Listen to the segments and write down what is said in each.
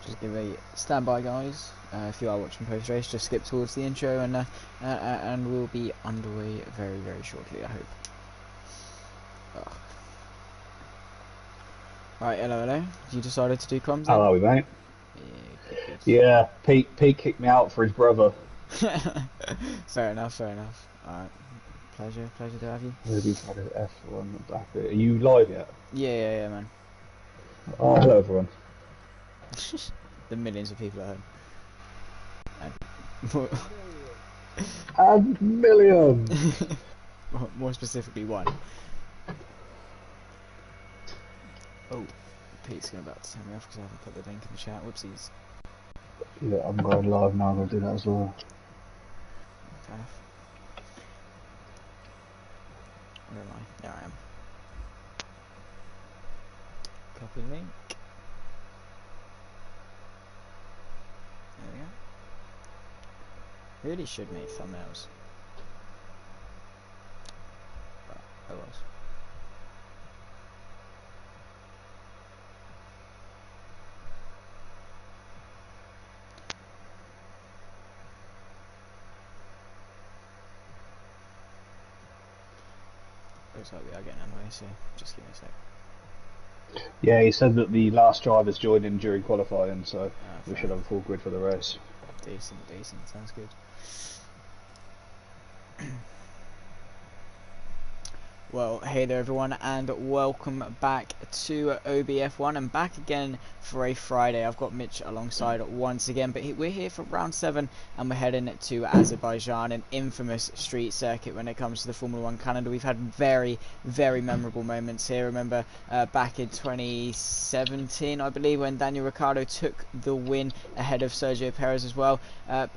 just give a standby, guys. If you are watching post race, just skip towards the intro, and we'll be underway very, very shortly, I hope. Oh. Right, hello. You decided to do comms then? Hello, mate. Yeah, good. Yeah, Pete kicked me out for his brother. Fair enough. Alright, pleasure to have you. Maybe he's had an F1 back. Are you live yet? Yeah, man. Oh, hello, everyone. The millions of people at home. And millions! More specifically, one. Oh, Pete's about to turn me off because I haven't put the link in the chat. Whoopsies. Yeah, I'm going live now. I'm going to do that as well. Fair enough. Where am I? There I am. Copy link. There we go. Really should make thumbnails. But I was. Looks like we are getting underway, so just give me a sec. Yeah, he said that the last drivers joined in during qualifying, so we should have a full grid for the race. Decent. Sounds good. Well, hey there everyone, and welcome back to OBF1, and back again for a Friday. I've got Mitch alongside once again, but we're here for round 7, and we're heading to Azerbaijan, an infamous street circuit when it comes to the Formula 1 calendar. We've had very, very memorable moments here. Remember back in 2017, I believe, when Daniel Ricciardo took the win ahead of Sergio Perez as well.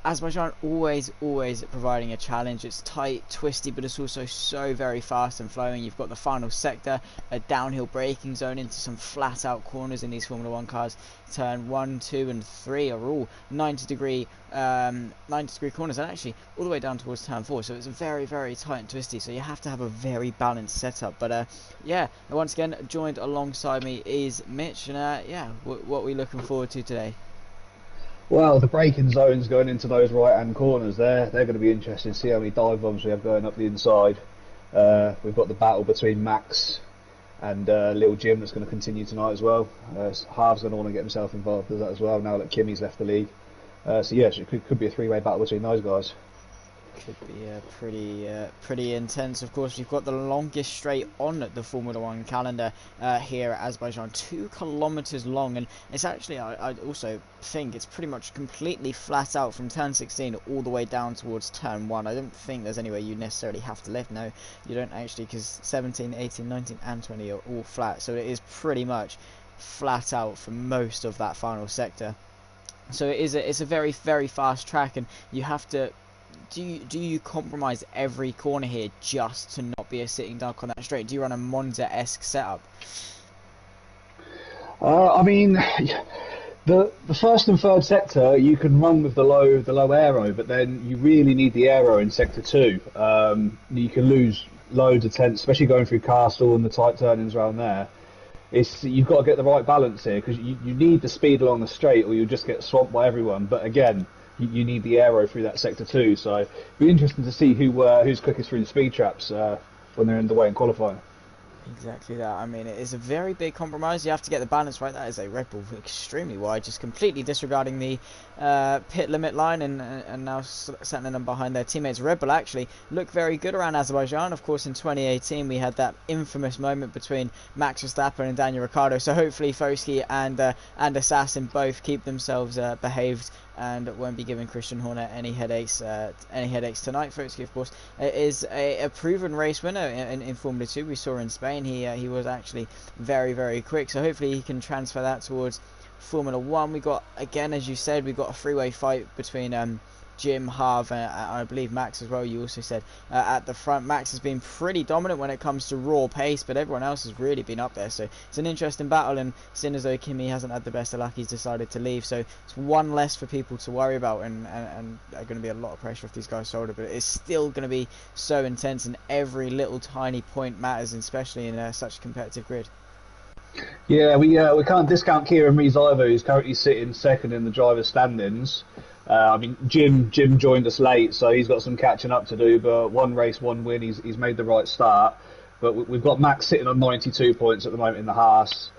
Azerbaijan always providing a challenge. It's tight, twisty, but it's also so very fast and flowing. You've got the final sector, a downhill braking zone into some flat out corners in these Formula 1 cars. Turn 1, 2 and 3 are all 90 degree corners, and actually all the way down towards turn 4, so it's very, very tight and twisty, so you have to have a very balanced setup. But yeah, once again, joined alongside me is Mitch, and yeah, what are we looking forward to today? Well, the braking zones going into those right-hand corners, they're going to be interesting. See how many dive bombs we have going up the inside. We've got the battle between Max and little Jim that's going to continue tonight as well. Harv's going to want to get himself involved with that as well now that Kimmy's left the league. So yeah, it could be a three-way battle between those guys. Could be pretty intense. Of course, we've got the longest straight on the Formula 1 calendar here at Azerbaijan, 2 kilometers long, and it's actually, I also think it's pretty much completely flat out from turn 16 all the way down towards turn 1. I don't think there's anywhere you necessarily have to lift. No, you don't actually, because 17, 18, 19 and 20 are all flat, so it is pretty much flat out for most of that final sector. So it's a very, very fast track, and you have to. Do you compromise every corner here just to not be a sitting duck on that straight? Do you run a Monza-esque setup? I mean, the first and third sector you can run with the low aero, but then you really need the aero in sector 2. You can lose loads of tenths, especially going through Castle and the tight turnings around there. You've got to get the right balance here, because you need the speed along the straight, or you'll just get swamped by everyone. But again, you need the aero through that sector too, so it'll be interesting to see who's quickest through the speed traps when they're in the way in qualifying. Exactly that. I mean, it is a very big compromise. You have to get the balance right. That is a Red Bull extremely wide, just completely disregarding the pit limit line, and now settling them behind their teammates. Red Bull actually look very good around Azerbaijan. Of course, in 2018 we had that infamous moment between Max Verstappen and Daniel Ricciardo. So hopefully Foski and Assassin both keep themselves behaved and won't be giving Christian Horner any headaches tonight. Foski, of course, is a proven race winner in Formula 2. We saw in Spain he was actually very, very quick, so hopefully he can transfer that towards Formula 1. We got, again, as you said, we've got a three-way fight between Jim, Harv, and I believe Max as well. You also said at the front, Max has been pretty dominant when it comes to raw pace, but everyone else has really been up there, so it's an interesting battle. And seeing as though Kimi hasn't had the best of luck, he's decided to leave, so it's one less for people to worry about, and are going to be a lot of pressure off these guys' shoulder, but it's still going to be so intense, and every little tiny point matters, especially in such a competitive grid. Yeah, we can't discount Kieran Rees either, who's currently sitting second in the drivers' standings. I mean, Jim joined us late, so he's got some catching up to do. But one race, one win, he's made the right start. But we've got Max sitting on 92 points at the moment in the Haas.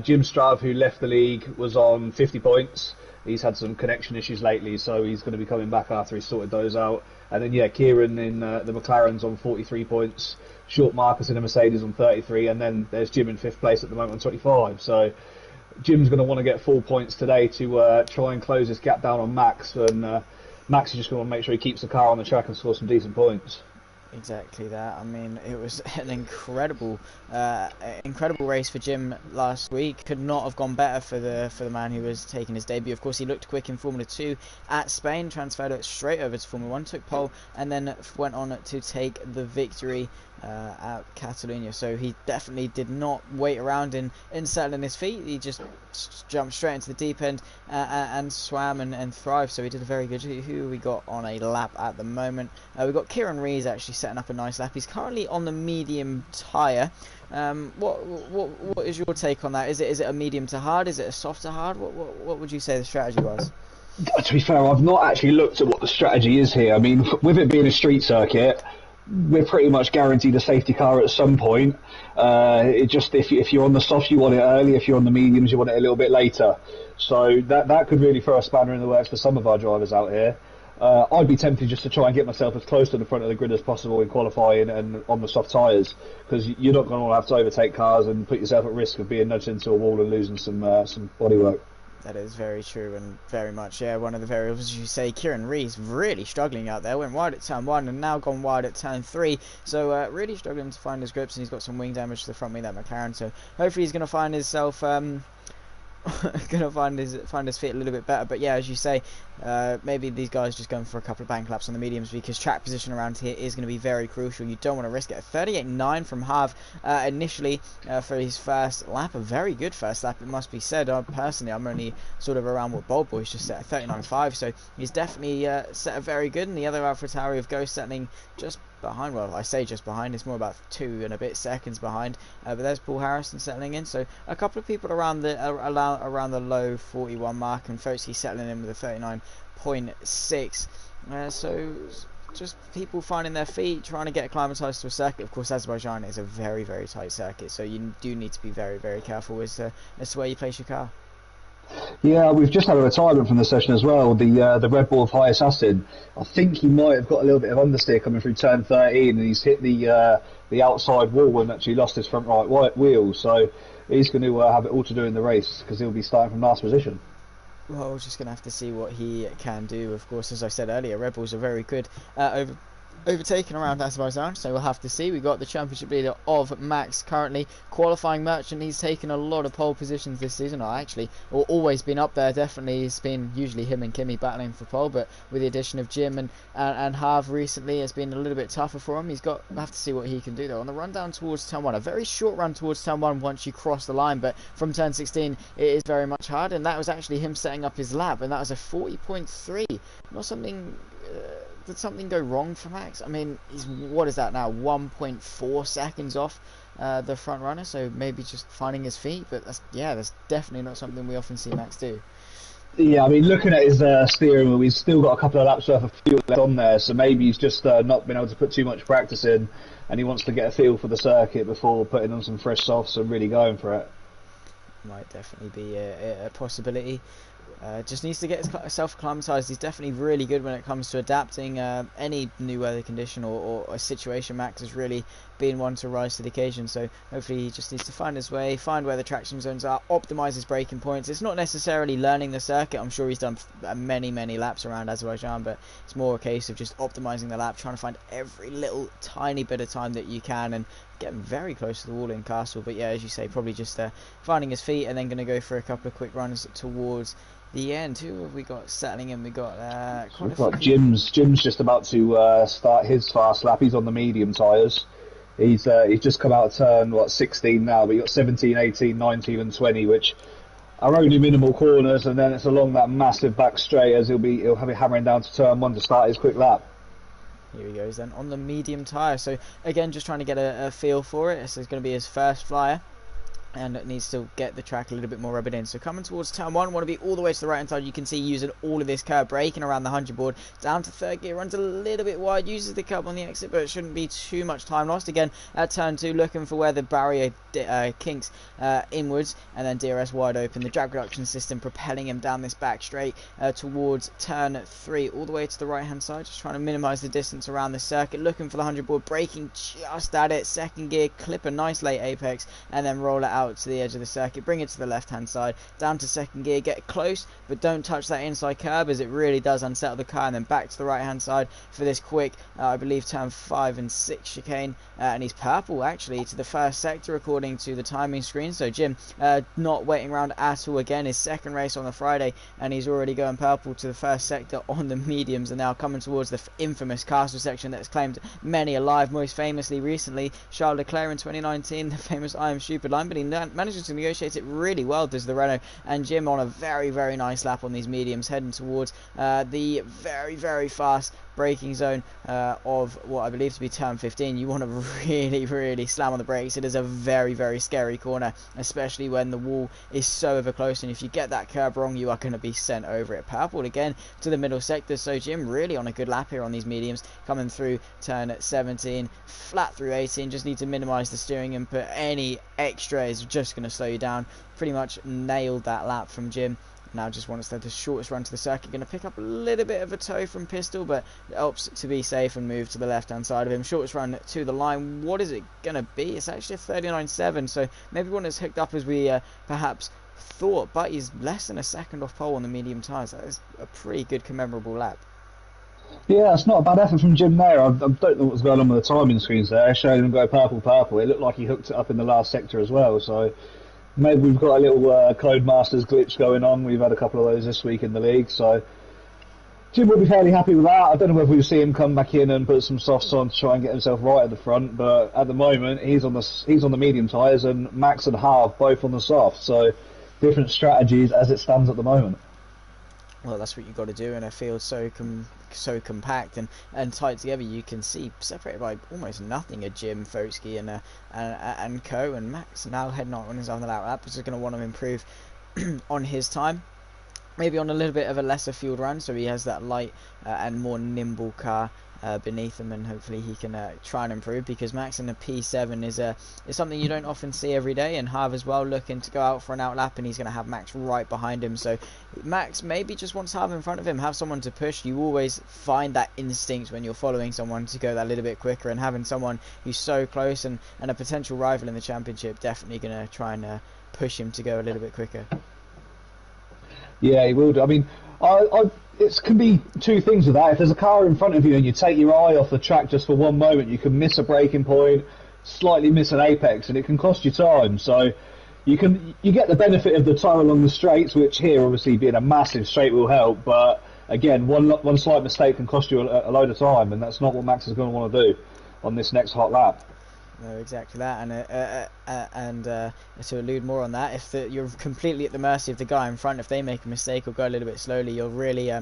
Jim Strav, who left the league, was on 50 points. He's had some connection issues lately, so he's going to be coming back after he's sorted those out. And then, yeah, Kieran in the McLaren's on 43 points. Short Marcus in a Mercedes on 33. And then there's Jim in 5th place at the moment on 25. So Jim's going to want to get 4 points today to try and close this gap down on Max. And Max is just going to make sure he keeps the car on the track and score some decent points. Exactly that. I mean, it was an incredible race for Jim last week. Could not have gone better for the man who was taking his debut. Of course, he looked quick in Formula 2 at Spain, transferred it straight over to Formula 1, took pole, and then went on to take the victory at Catalonia. So he definitely did not wait around in settling his feet. He just jumped straight into the deep end and swam and thrived. So he did a very good. Who we got on a lap at the moment? We've got Kieran Rees actually setting up a nice lap. He's currently on the medium tyre. What is your take on that? Is it a medium to hard? Is it a soft to hard? What would you say the strategy was? To be fair, I've not actually looked at what the strategy is here. I mean, with it being a street circuit, we're pretty much guaranteed a safety car at some point. It just if you're on the soft, you want it early. If you're on the mediums, you want it a little bit later. So that could really throw a spanner in the works for some of our drivers out here. I'd be tempted just to try and get myself as close to the front of the grid as possible in qualifying and on the soft tyres, because you're not going to have to overtake cars and put yourself at risk of being nudged into a wall and losing some bodywork. That is very true and very much, yeah, one of the variables, as you say. Kieran Rees really struggling out there, went wide at turn 1 and now gone wide at turn 3, so really struggling to find his grips, and he's got some wing damage to the front wing, that McLaren, so hopefully he's going to find himself find his feet a little bit better. But yeah, as you say, maybe these guys just going for a couple of bank laps on the mediums, because track position around here is going to be very crucial. You don't want to risk it. A 38.9 from Hav initially for his first lap, a very good first lap, it must be said. Personally, I'm only sort of around what Bold Boy's just set at 39.5, so he's definitely set a very good. And the other AlphaTauri of Ghost settling just behind, well, I say just behind, it's more about 2 and a bit seconds behind, but there's Paul Harrison settling in, so a couple of people around the low 41 mark, and Fotsky settling in with a 39.6, so just people finding their feet, trying to get acclimatized to a circuit. Of course, Azerbaijan is a very, very tight circuit, so you do need to be very, very careful as to where you place your car. Yeah, we've just had a retirement from the session as well. The Red Bull of High Assassin. I think he might have got a little bit of understeer coming through turn 13, and he's hit the outside wall and actually lost his front right wheel. So he's going to have it all to do in the race, because he'll be starting from last position. Well, we're just going to have to see what he can do. Of course, as I said earlier, Red Bulls are very good overtaken around Azerbaijan, so we'll have to see. We've got the championship leader of Max currently qualifying merchant. He's taken a lot of pole positions this season, or always been up there. Definitely, it's been usually him and Kimi battling for pole, but with the addition of Jim and Hav recently, it's been a little bit tougher for him. We'll have to see what he can do though. On the run down towards turn 1, a very short run towards turn 1 once you cross the line, but from turn 16 it is very much hard, and that was actually him setting up his lap, and that was a 40.3. Not something did something go wrong for Max? I mean, he's, what is that now, 1.4 seconds off the front runner, so maybe just finding his feet, but that's definitely not something we often see Max do. Yeah, I mean, looking at his steering wheel, he's still got a couple of laps worth of fuel left on there, so maybe he's just not been able to put too much practice in, and he wants to get a feel for the circuit before putting on some fresh softs and really going for it. Might definitely be a possibility. Just needs to get himself acclimatized. He's definitely really good when it comes to adapting any new weather condition or a situation. Max has really been one to rise to the occasion, so hopefully he just needs to find his way, find where the traction zones are, optimize his braking points. It's not necessarily learning the circuit. I'm sure he's done many laps around Azerbaijan, but it's more a case of just optimizing the lap, trying to find every little tiny bit of time that you can, and getting very close to the wall in Castle. But yeah, as you say, probably just finding his feet, and then going to go for a couple of quick runs towards the end. Who have we got settling in? We've got Jim's just about to start his fast lap. He's on the medium tyres. He's just come out of turn 16 now, but you got 17, 18, 19 and 20, which are only minimal corners, and then it's along that massive back straight as he'll have it hammering down to turn 1 to start his quick lap. Here he goes then on the medium tyre. So again, just trying to get a feel for it. This is going to be his first flyer. and it needs to get the track a little bit more rubbed in. So coming towards turn 1, want to be all the way to the right hand side. You can see using all of this curb, braking around the 100 board, down to third gear, runs a little bit wide, uses the curb on the exit, but it shouldn't be too much time lost. Again, at turn 2, looking for where the barrier kinks inwards, and then DRS wide open. The drag reduction system propelling him down this back straight towards turn 3, all the way to the right hand side, just trying to minimise the distance around the circuit, looking for the 100 board, braking just at it, second gear, clip a nice late apex, and then roll it out to the edge of the circuit, bring it to the left hand side, down to second gear, get close but don't touch that inside curb as it really does unsettle the car, and then back to the right hand side for this quick I believe turn 5 and 6 chicane, and he's purple actually to the first sector according to the timing screen. So Jim not waiting around at all, again his second race on the Friday, and he's already going purple to the first sector on the mediums, and now coming towards the infamous castle section that's claimed many alive, most famously recently Charles Leclerc in 2019, the famous I am stupid line, but he manages to negotiate it really well, does the Renault, and Jim on a very nice lap on these mediums, heading towards the very fast braking zone of what I believe to be turn 15. You want to really slam on the brakes. It is a very scary corner, especially when the wall is so over close, and if you get that curb wrong you are going to be sent over it. Purple again to the middle sector, so Jim really on a good lap here on these mediums, coming through turn 17, flat through 18, just need to minimise the steering input. Any extra is just going to slow you down. Pretty much nailed that lap from Jim. Now just wants to have the shortest run to the circuit, going to pick up a little bit of a toe from Pistol, but it helps to be safe and move to the left hand side of him. Shortest run to the line, what is it going to be? It's actually a 39.7, so maybe one as hooked up as we perhaps thought, but he's less than a second off pole on the medium tyres. That is a pretty good commemorable lap. Yeah, it's not a bad effort from Jim there. I don't know what's going on with the timing screens there, showing him go purple. It looked like he hooked it up in the last sector as well, so maybe we've got a little Codemasters glitch going on. We've had a couple of those this week in the league, so Jim will be fairly happy with that. I don't know whether we'll see him come back in and put some softs on to try and get himself right at the front, but at the moment he's on the medium tyres, and Max and Harv both on the soft, so different strategies as it stands at the moment. Well, that's what you've got to do in a field so compact and tight together. You can see separated by almost nothing of Jim, Fotsky and Co, and Max now heading on his own lap, which is going to want to improve on his time, maybe on a little bit of a lesser field run, so he has that light and more nimble car beneath him, and hopefully he can try and improve, because Max in a P7 is something you don't often see every day, and Harv as well looking to go out for an out lap, and he's going to have Max right behind him. So Max maybe just wants Harv in front of him, have someone to push. You always find that instinct when you're following someone to go that little bit quicker, and having someone who's so close and a potential rival in the championship, definitely going to try and push him to go a little bit quicker. Yeah, he will do. I mean, it can be two things with that. If there's a car in front of you and you take your eye off the track just for one moment, you can miss a braking point, slightly miss an apex, and it can cost you time. So you get the benefit of the time along the straights, which here obviously being a massive straight will help. But again, one slight mistake can cost you a load of time, and that's not what Max is going to want to do on this next hot lap. No, exactly that, and to allude more on that, if you're completely at the mercy of the guy in front, if they make a mistake or go a little bit slowly, you're really at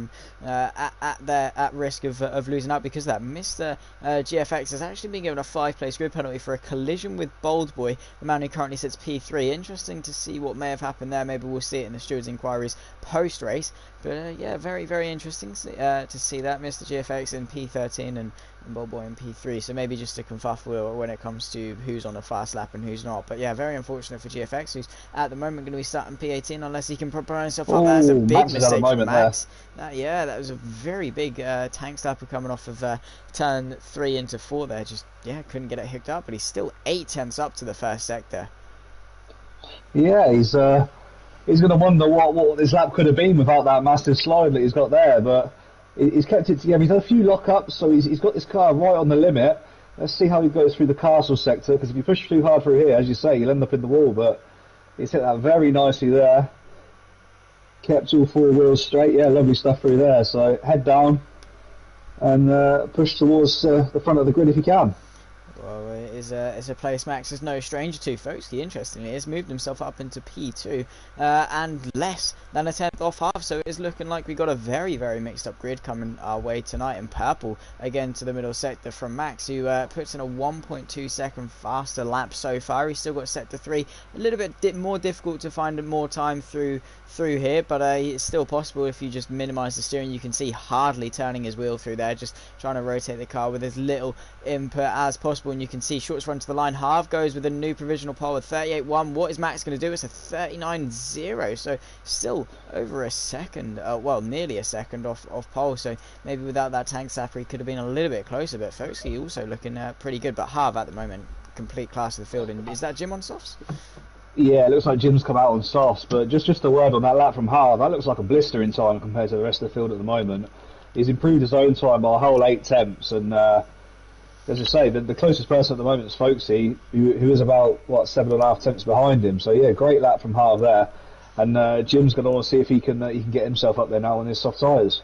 risk of losing out because of that. Mr. GFX has actually been given a 5-place grid penalty for a collision with Bold Boy, the man who currently sits P3. Interesting to see what may have happened there. Maybe we'll see it in the stewards' inquiries post-race. But yeah, very interesting to see that. Mr. GFX in P13 and Bold Boy in P3. So maybe just a kerfuffle when it comes to who's on a fast lap and who's not. But yeah, very unfortunate for GFX, who's at the moment going to be starting P18 unless he can prepare himself up. That's a big Max mistake from Max. Yeah, that was a very big tank stopper coming off of turn 3 into 4 there. Just, yeah, couldn't get it hooked up, but he's still 8 tenths up to the first sector. Yeah, he's going to wonder what this lap could have been without that massive slide that he's got there, but he's kept it together. He's had a few lock-ups, so he's got this car right on the limit. Let's see how he goes through the castle sector, because if you push too hard through here, as you say, you'll end up in the wall, but he's hit that very nicely there. Kept all 4 wheels straight. Yeah, lovely stuff through there. So head down and push towards the front of the grid if you can. Well, it's a place Max is no stranger to, folks. He, interestingly, has moved himself up into P2 and less than a tenth off half, so it is looking like we got a very, very mixed up grid coming our way tonight. In purple, again to the middle sector from Max, who puts in a 1.2 second faster lap so far. He's still got sector 3, a little bit more difficult to find more time through here, but it's still possible if you just minimise the steering. You can see hardly turning his wheel through there, just trying to rotate the car with as little input as possible. And you can see shortest run to the line. Harv goes with a new provisional pole with 38.1. What is Max going to do? It's a 39.0, so still over a second, well, nearly a second off pole. So maybe without that tank sapper he could have been a little bit closer, but folks, he also looking pretty good. But Harv at the moment, complete class of the field. And is that Jim on softs? Yeah, it looks like Jim's come out on softs, but just a word on that lap from Harv. That looks like a blister in time compared to the rest of the field at the moment. He's improved his own time by a whole 8 tenths, and as I say, the closest person at the moment is Folksy, who is about 7.5 tenths behind him. So yeah, great lap from Harv there, and Jim's going to want to see if he can get himself up there now on his soft tyres.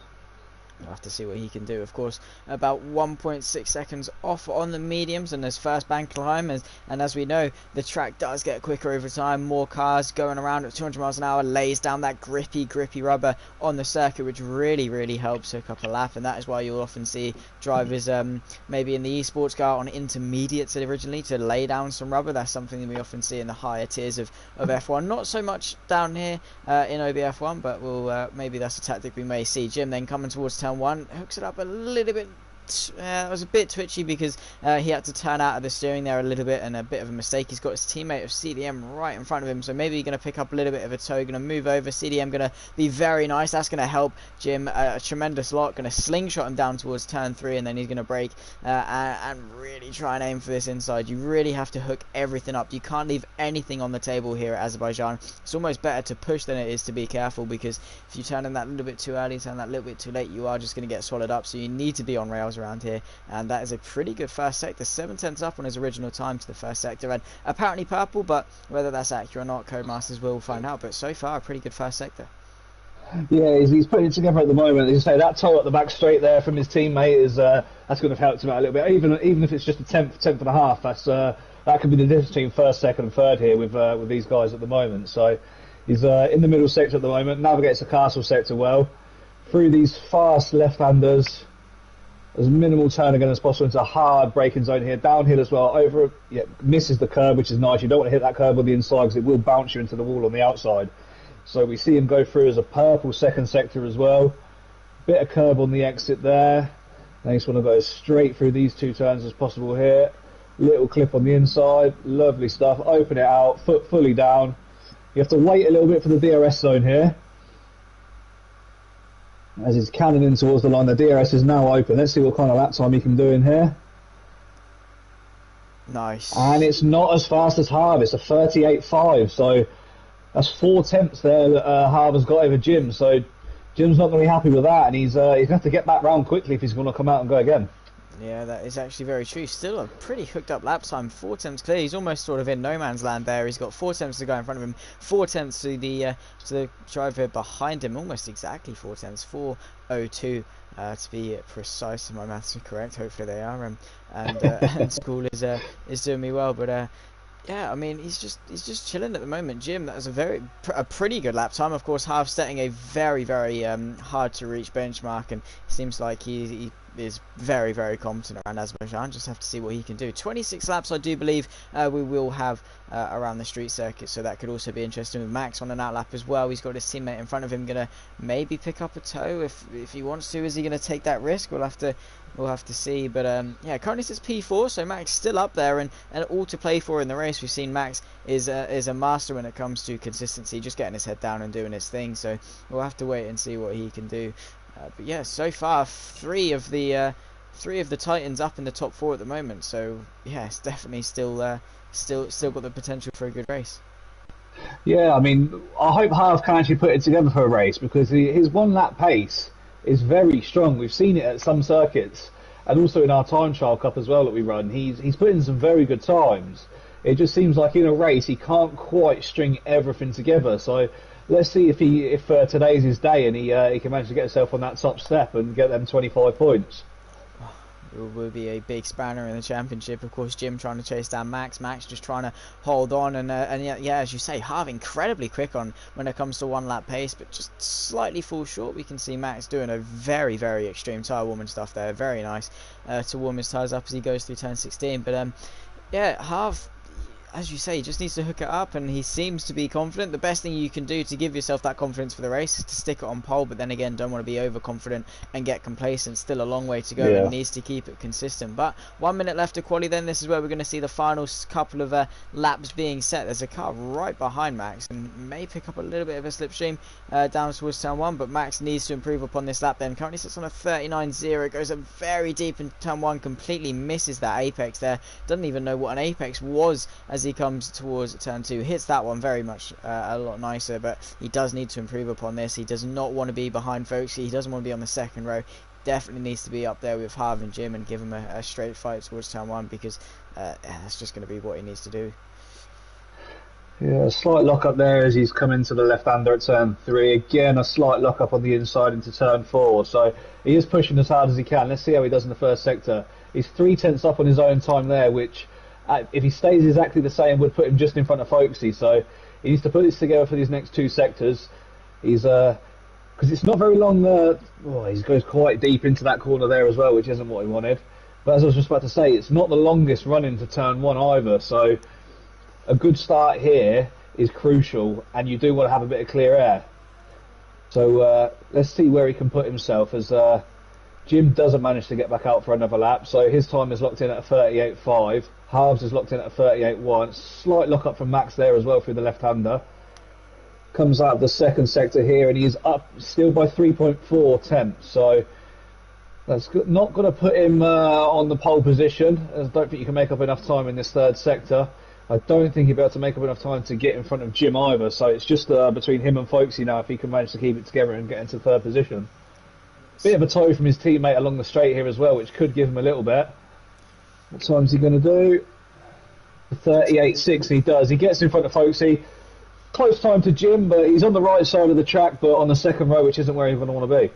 We'll have to see what he can do. Of course, about 1.6 seconds off on the mediums and his first bank climb, and as we know, the track does get quicker over time. More cars going around at 200 miles an hour lays down that grippy rubber on the circuit, which really helps hook up a lap. And that is why you'll often see drivers maybe in the esports car on intermediates originally to lay down some rubber. That's something that we often see in the higher tiers of F1. Not so much down here in OBF1, but we'll maybe that's a tactic we may see. Jim then coming towards turn 1, hooks it up a little bit. It was a bit twitchy because he had to turn out of the steering there a little bit, and a bit of a mistake. He's got his teammate of CDM right in front of him, so maybe he's going to pick up a little bit of a tow. Going to move over. CDM going to be very nice. That's going to help Jim a tremendous lot. Going to slingshot him down towards turn 3, and then he's going to brake and really try and aim for this inside. You really have to hook everything up. You can't leave anything on the table here at Azerbaijan. It's almost better to push than it is to be careful, because if you turn in that little bit too early, turn that little bit too late, you are just going to get swallowed up. So you need to be on rails around here, and that is a pretty good first sector. 7 tenths up on his original time to the first sector, and apparently purple, but whether that's accurate or not, Codemasters will find out. But so far, a pretty good first sector. Yeah, he's putting it together at the moment. As you say, that tow at the back straight there from his teammate is that's going to have helped him out a little bit. Even if it's just a tenth and a half, that's that could be the difference between first, second, and third here with these guys at the moment. So he's in the middle sector at the moment, navigates the castle sector well through these fast left-handers. As minimal turn again as possible into a hard braking zone here. Downhill as well. Misses the curb, which is nice. You don't want to hit that curb on the inside because it will bounce you into the wall on the outside. So we see him go through as a purple second sector as well. Bit of curb on the exit there. Then you just want to go as straight through these 2 turns as possible here. Little clip on the inside. Lovely stuff. Open it out. Foot fully down. You have to wait a little bit for the DRS zone here. As he's cannoning towards the line, the DRS is now open. Let's see what kind of lap time he can do in here. Nice. And it's not as fast as Harv. It's a 38.5. So that's 4 tenths there that Harv has got over Jim. So Jim's not going to be happy with that, and he's going to have to get back round quickly if he's going to come out and go again. Yeah, that is actually very true. Still a pretty hooked up lap time. 4 tenths clear. He's almost sort of in no man's land there. He's got 4 tenths to go in front of him. 4 tenths to the driver behind him. Almost exactly 4 tenths. 4:02 to be precise. If my maths are correct. Hopefully they are. And school is doing me well. But yeah, I mean, he's just chilling at the moment. Jim, that was a pretty good lap time. Of course, Harv setting a very hard to reach benchmark, and it seems like he is very competent around Azerbaijan. Just have to see what he can do. 26 laps, I do believe, we will have around the street circuit, so that could also be interesting with Max on an outlap as well. He's got his teammate in front of him, gonna maybe pick up a tow if he wants to. Is he gonna take that risk? We'll have to see. But yeah, currently it's P4, so Max still up there and all to play for in the race. We've seen Max is a master when it comes to consistency, just getting his head down and doing his thing. So we'll have to wait and see what he can do. But yeah, so far three of the Titans up in the top 4 at the moment. So yeah, it's definitely still got the potential for a good race. Yeah, I mean, I hope Harv can actually put it together for a race, because his 1 lap pace is very strong. We've seen it at some circuits, and also in our time trial cup as well that we run. He's put in some very good times. It just seems like in a race he can't quite string everything together. So let's see if today's his day and he can manage to get himself on that top step and get them 25 points. will be a big spanner in the championship. Of course, Jim trying to chase down Max. Max just trying to hold on, and yeah, as you say, Harv incredibly quick on when it comes to one lap pace, but just slightly falls short. We can see Max doing a very, very extreme tyre warming stuff there. Very nice to warm his tyres up as he goes through turn 16. But yeah, Harv, as you say, he just needs to hook it up, and he seems to be confident. The best thing you can do to give yourself that confidence for the race is to stick it on pole, but then again, don't want to be overconfident and get complacent. Still a long way to go, and needs to keep it consistent. But 1 minute left to quali then. This is where we're going to see the final couple of laps being set. There's a car right behind Max and may pick up a little bit of a slipstream down towards turn 1, but Max needs to improve upon this lap then. Currently sits on a 39.0, goes up very deep in turn 1, completely misses that apex there. Doesn't even know what an apex was as he comes towards turn 2, hits that one very much a lot nicer, but he does need to improve upon this. He does not want to be behind Folksy, he doesn't want to be on the second row, definitely needs to be up there with Harv and Jim and give him a straight fight towards turn 1, because that's just going to be what he needs to do. Yeah, a slight lock up there as he's come into the left-hander at turn 3. Again, a slight lock up on the inside into turn 4. So he is pushing as hard as he can. Let's see how he does in the first sector. He's 3/10 up on his own time there, which if he stays exactly the same would put him just in front of Folksy. So he needs to put this together for these next 2 sectors. He's because it's not very long. He goes quite deep into that corner there as well, which isn't what he wanted. But as I was just about to say, it's not the longest run into turn 1 either. So a good start here is crucial, and you do want to have a bit of clear air. So let's see where he can put himself as Jim doesn't manage to get back out for another lap. So his time is locked in at a 38.5. Harv's is locked in at a 38.1. Slight lock up from Max there as well through the left-hander. Comes out of the second sector here, and he's up still by 3.4 tenths. So that's not going to put him on the pole position. I don't think you can make up enough time in this third sector. I don't think he'll be able to make up enough time to get in front of Jim either. So it's just between him and Folksy now if he can manage to keep it together and get into third position. Bit of a tow from his teammate along the straight here as well, which could give him a little bit. What time's he going to do? 38.6, he does. He gets in front of Folksy. Close time to Jim, but he's on the right side of the track, but on the second row, which isn't where he's going to want to be.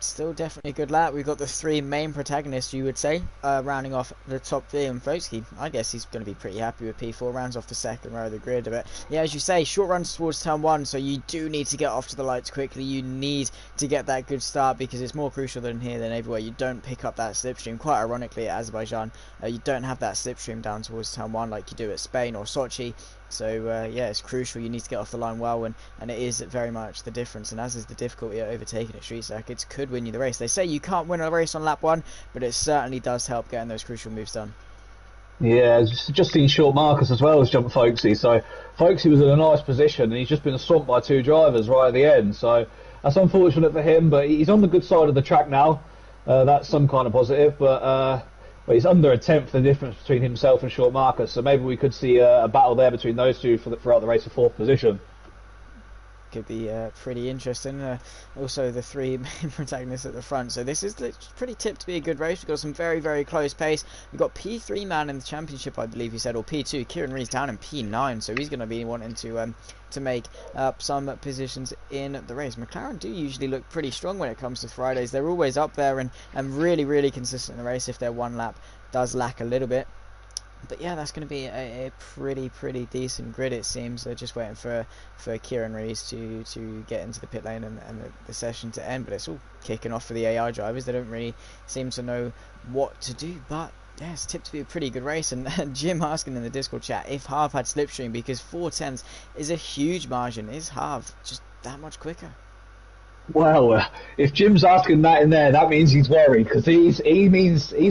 Still definitely a good lap. We've got the 3 main protagonists, you would say, rounding off the top 3, and Folksy, I guess he's going to be pretty happy with P4, rounds off the second row of the grid. But yeah, as you say, short runs towards turn 1, so you do need to get off to the lights quickly. You need to get that good start, because it's more crucial than here than everywhere. You don't pick up that slipstream. Quite ironically, at Azerbaijan, you don't have that slipstream down towards turn 1 like you do at Spain or Sochi. So yeah, it's crucial. You need to get off the line well, and it is very much the difference, and as is the difficulty at overtaking at street circuits, could win you the race. They say you can't win a race on lap 1, but it certainly does help getting those crucial moves done. Yeah, just seen short Marcus as well as jumped Folksy, so Folksy was in a nice position, and he's just been swamped by 2 drivers right at the end, so that's unfortunate for him, but he's on the good side of the track now. That's some kind of positive, but he's under a tenth the difference between himself and short Marcus, so maybe we could see a battle there between those two throughout the race for 4th position. Could be pretty interesting. Also the 3 main protagonists at the front, so this is pretty tipped to be a good race. We've got some very, very close pace. We've got P3 man in the championship, I believe you said, or P2. Kieran Rees down in P9, so he's going to be wanting to make up some positions in the race. McLaren do usually look pretty strong when it comes to Fridays. They're always up there and really, really consistent in the race if their one lap does lack a little bit. But yeah, that's going to be a pretty decent grid, it seems. They're just waiting for Kieran Rees to get into the pit lane and the session to end. But it's all kicking off for the AI drivers. They don't really seem to know what to do. But yeah, it's tipped to be a pretty good race. And Jim asking in the Discord chat if Harv had slipstream, because 4 tenths is a huge margin. Is Harv just that much quicker? Well, if Jim's asking that in there, that means he's worried, because he's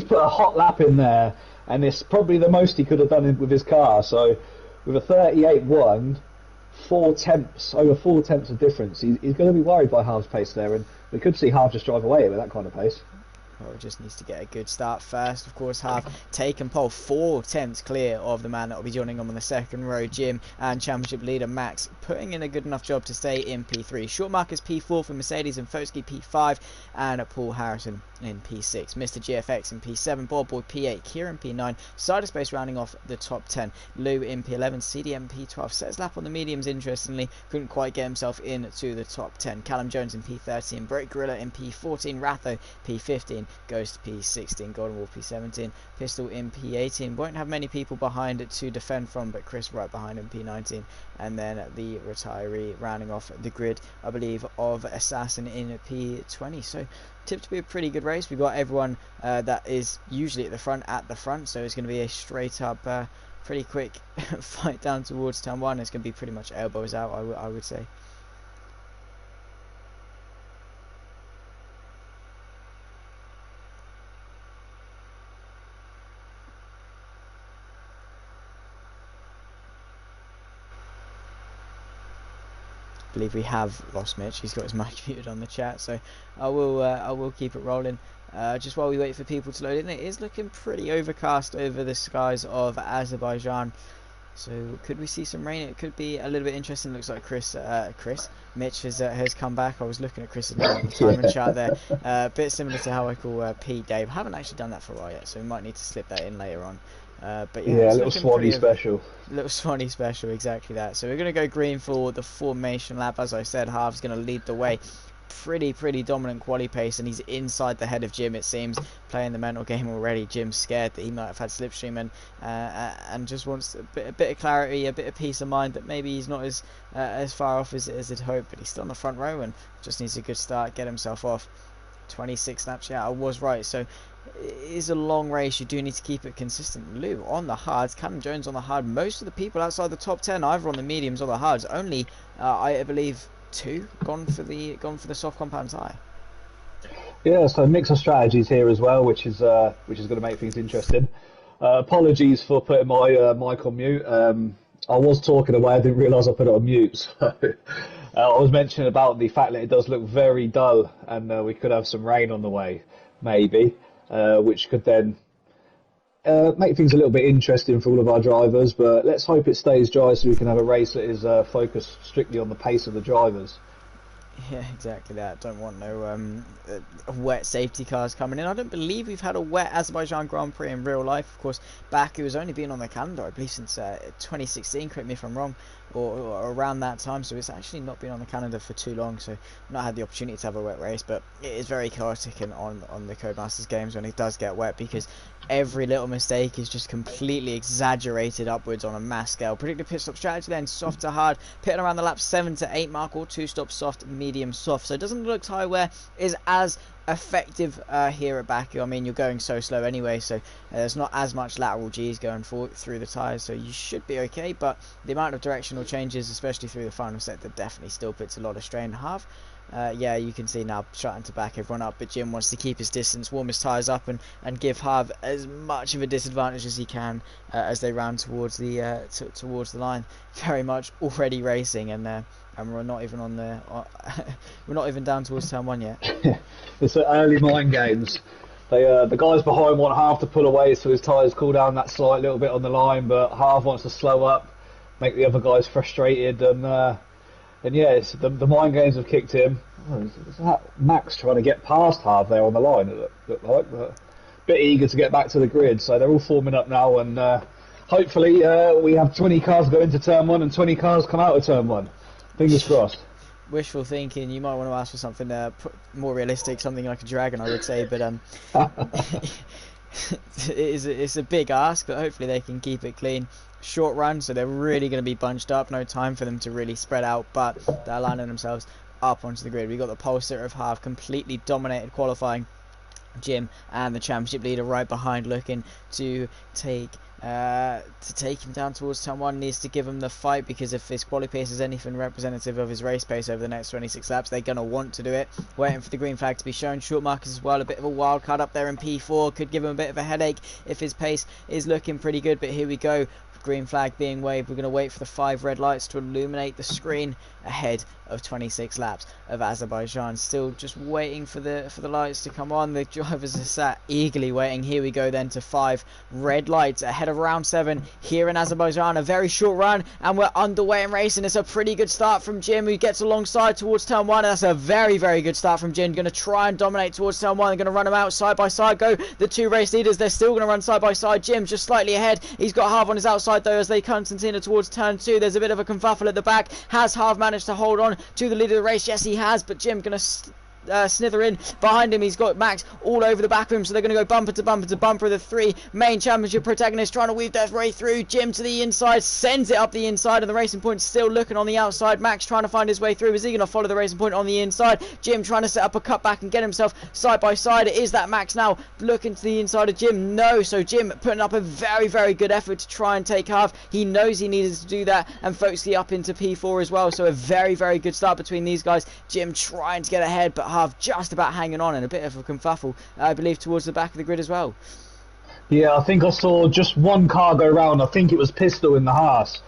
put a hot lap in there. And it's probably the most he could have done with his car. So with a 38.1, over 4 tenths of difference, he's going to be worried by Harv's pace there. And we could see Harv just drive away with that kind of pace. Well, just needs to get a good start first. Of course, Harv taken pole 4 tenths clear of the man that will be joining him on the second row, Jim, and championship leader Max, putting in a good enough job to stay in P3. Short Marcus P4 for Mercedes, and Folksy P5, and Paul Harrison in P6. Mr. GFX in P7, Ballboy P8, Kieran P9, Cyberspace rounding off the top 10. Lou in P11, CDM P12. Set his lap on the mediums, interestingly, couldn't quite get himself into the top 10. Callum Jones in P13, Brake Gorilla in P14, Ratho P15, goes to P16, Golden Wolf P17, Pistol in P18. Won't have many people behind it to defend from, but Chris right behind him, P19, and then the retiree rounding off the grid, I believe, of Assassin in P20. So tipped to be a pretty good race. We've got everyone that is usually at the front, so it's going to be a straight up pretty quick fight down towards turn 1. It's going to be pretty much elbows out, I would say. I believe we have lost Mitch. He's got his mic muted on the chat, so I will keep it rolling. Just while we wait for people to load in, it is looking pretty overcast over the skies of Azerbaijan. So could we see some rain? It could be a little bit interesting. Looks like Mitch has come back. I was looking at Chris's name at the time and chat there. A bit similar to how I call Pete Dave. I haven't actually done that for a while yet, so we might need to slip that in later on. But yeah, a little Swanee special. Little Swanee special, exactly that. So we're going to go green for the formation lap. As I said, Harv's going to lead the way. Pretty dominant quali pace, and he's inside the head of Jim, it seems, playing the mental game already. Jim's scared that he might have had slipstream and just wants a bit of clarity, a bit of peace of mind that maybe he's not as far off as he'd hoped, but he's still on the front row and just needs a good start, get himself off. 26 laps, yeah, I was right. So it is a long race. You do need to keep it consistent. Lou on the hards, Callum Jones on the hard. Most of the people outside the top 10 either on the mediums or the hards. Only I believe 2 gone for the soft compound tyre. Yeah, so mix of strategies here as well, which is going to make things interesting. Apologies for putting my mic on mute. I was talking away. I didn't realise I put it on mute. So I was mentioning about the fact that it does look very dull, and we could have some rain on the way, maybe, which could then make things a little bit interesting for all of our drivers. But let's hope it stays dry so we can have a race that is focused strictly on the pace of the drivers. Yeah, exactly that. Don't want no wet safety cars coming in. I don't believe we've had a wet Azerbaijan Grand Prix in real life. Of course, Baku has only been on the calendar, I believe, since 2016, correct me if I'm wrong, or around that time. So it's actually not been on the calendar for too long. So I've not had the opportunity to have a wet race, but it is very chaotic on the Codemasters games when it does get wet, because every little mistake is just completely exaggerated upwards on a mass scale. Predicted pit stop strategy then, soft to hard, pitting around the lap 7 to 8 mark, or 2-stop soft, medium soft. So it doesn't look tyre wear is as effective here at Baku. I mean, you're going so slow anyway, so there's not as much lateral G's going through the tyres, so you should be okay. But the amount of directional changes, especially through the final sector, definitely still puts a lot of strain. Half. Yeah, you can see now trying to back everyone up, but Jim wants to keep his distance, warm his tyres up, and give Harv as much of a disadvantage as he can as they round towards the line. Very much already racing, and we're not even on the we're not even down towards turn 1 yet. It's early mind games. The guys behind want Harv to pull away so his tyres cool down that slight little bit on the line, but Harv wants to slow up, make the other guys frustrated, and yes, the mind games have kicked him. Is that Max trying to get past Harv there on the line? It looked like, but a bit eager to get back to the grid. So they're all forming up now, and hopefully we have 20 cars go into turn 1 and 20 cars come out of turn 1. Fingers crossed. Wishful thinking. You might want to ask for something more realistic, something like a dragon, I would say. But it's a big ask, but hopefully they can keep it clean. Short run, so they're really going to be bunched up. No time for them to really spread out, but they're lining themselves up onto the grid. We got the pole sitter of Harv, completely dominated qualifying. Jim and the championship leader right behind, looking to take him down towards turn 1. Needs to give him the fight, because if his quali pace is anything representative of his race pace over the next 26 laps, they're going to want to do it. Waiting for the green flag to be shown. Short markers as well, a bit of a wild card up there in P4, could give him a bit of a headache if his pace is looking pretty good. But here we go, green flag being waved. We're going to wait for the 5 red lights to illuminate the screen ahead of 26 laps of Azerbaijan. Still just waiting for the lights to come on. The drivers are sat eagerly waiting. Here we go then to 5 red lights ahead of round 7 here in Azerbaijan. A very short run, and we're underway in racing. It's a pretty good start from Jim, who gets alongside towards turn 1. That's a very good start from Jim. Going to try and dominate towards turn 1. They're going to run them out side by side. Go the 2 race leaders. They're still going to run side by side. Jim's just slightly ahead. He's got Harv on his outside though as they concertina towards turn 2. There's a bit of a kerfuffle at the back. Has Harv managed to hold on to the lead of the race? Yes, he has, but Jim going to snither in behind him. He's got Max all over the back of him, so they're going to go bumper to bumper to bumper. The three main championship protagonists trying to weave their way through. Jim to the inside, sends it up the inside, and the Racing Point still looking on the outside. Max trying to find his way through. Is he going to follow the Racing Point on the inside? Jim trying to set up a cutback and get himself side by side. It is that Max now looking to the inside of Jim. No, so Jim putting up a very, very good effort to try and take half. He knows he needed to do that, and Folkeski up into P4 as well. So a very, very good start between these guys. Jim trying to get ahead, but Half just about hanging on, and a bit of a kerfuffle, I believe, towards the back of the grid as well. Yeah, I think I saw just one car go round. I think it was Pistol in the Haas.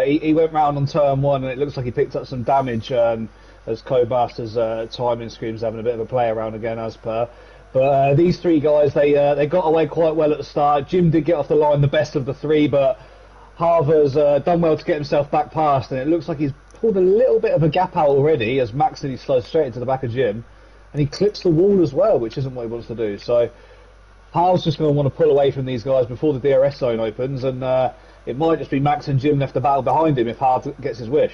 He went round on turn one, and it looks like he picked up some damage as Cobaster's timing scream's having a bit of a play around again, as per. But these three guys, they got away quite well at the start. Jim did get off the line the best of the three, but Harver's done well to get himself back past, and it looks like he's pulled a little bit of a gap out already as Max and he slows straight into the back of Jim, and he clips the wall as well, which isn't what he wants to do. So Harv's just going to want to pull away from these guys before the DRS zone opens, and it might just be Max and Jim left to battle behind him if Harv gets his wish.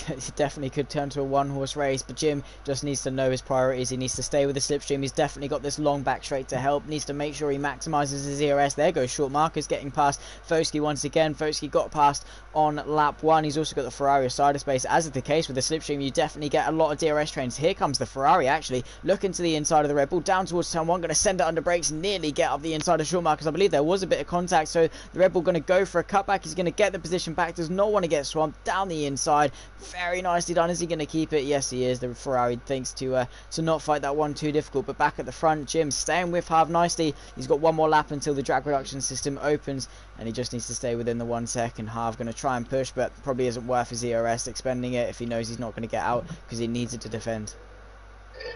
It definitely could turn to a one-horse race, but Jim just needs to know his priorities. He needs to stay with the slipstream. He's definitely got this long back straight to help. Needs to make sure he maximises his ERS. There goes short Marcus getting past Folkeski once again. Folkeski got past on lap 1. He's also got the Ferrari side of space. As is the case with the slipstream, you definitely get a lot of DRS trains. Here comes the Ferrari, actually looking to the inside of the Red Bull, down towards turn 1, going to send it under brakes, nearly get up the inside of short Marcus. I believe there was a bit of contact, so the Red Bull going to go for a cutback. He's going to get the position back, does not want to get swamped down the inside. Very nicely done. Is he going to keep it? Yes, he is. The Ferrari thinks to not fight that one too difficult, but back at the front, Jim staying with Harv nicely. He's got one more lap until the drag reduction system opens, and he just needs to stay within the 1 second. Harv going to try and push, but probably isn't worth his ERS expending it if he knows he's not going to get out, because he needs it to defend.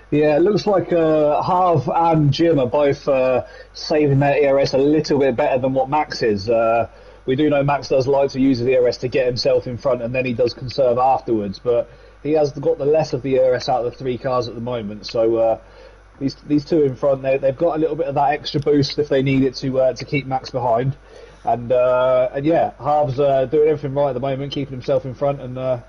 Yeah, it looks like Harv and Jim are both saving their ERS a little bit better than what Max is. We do know Max does like to use his ERS to get himself in front, and then he does conserve afterwards, but he has got the less of the ERS out of the three cars at the moment. So these two in front, they've got a little bit of that extra boost if they need it to keep Max behind. And yeah, Harv's doing everything right at the moment, keeping himself in front and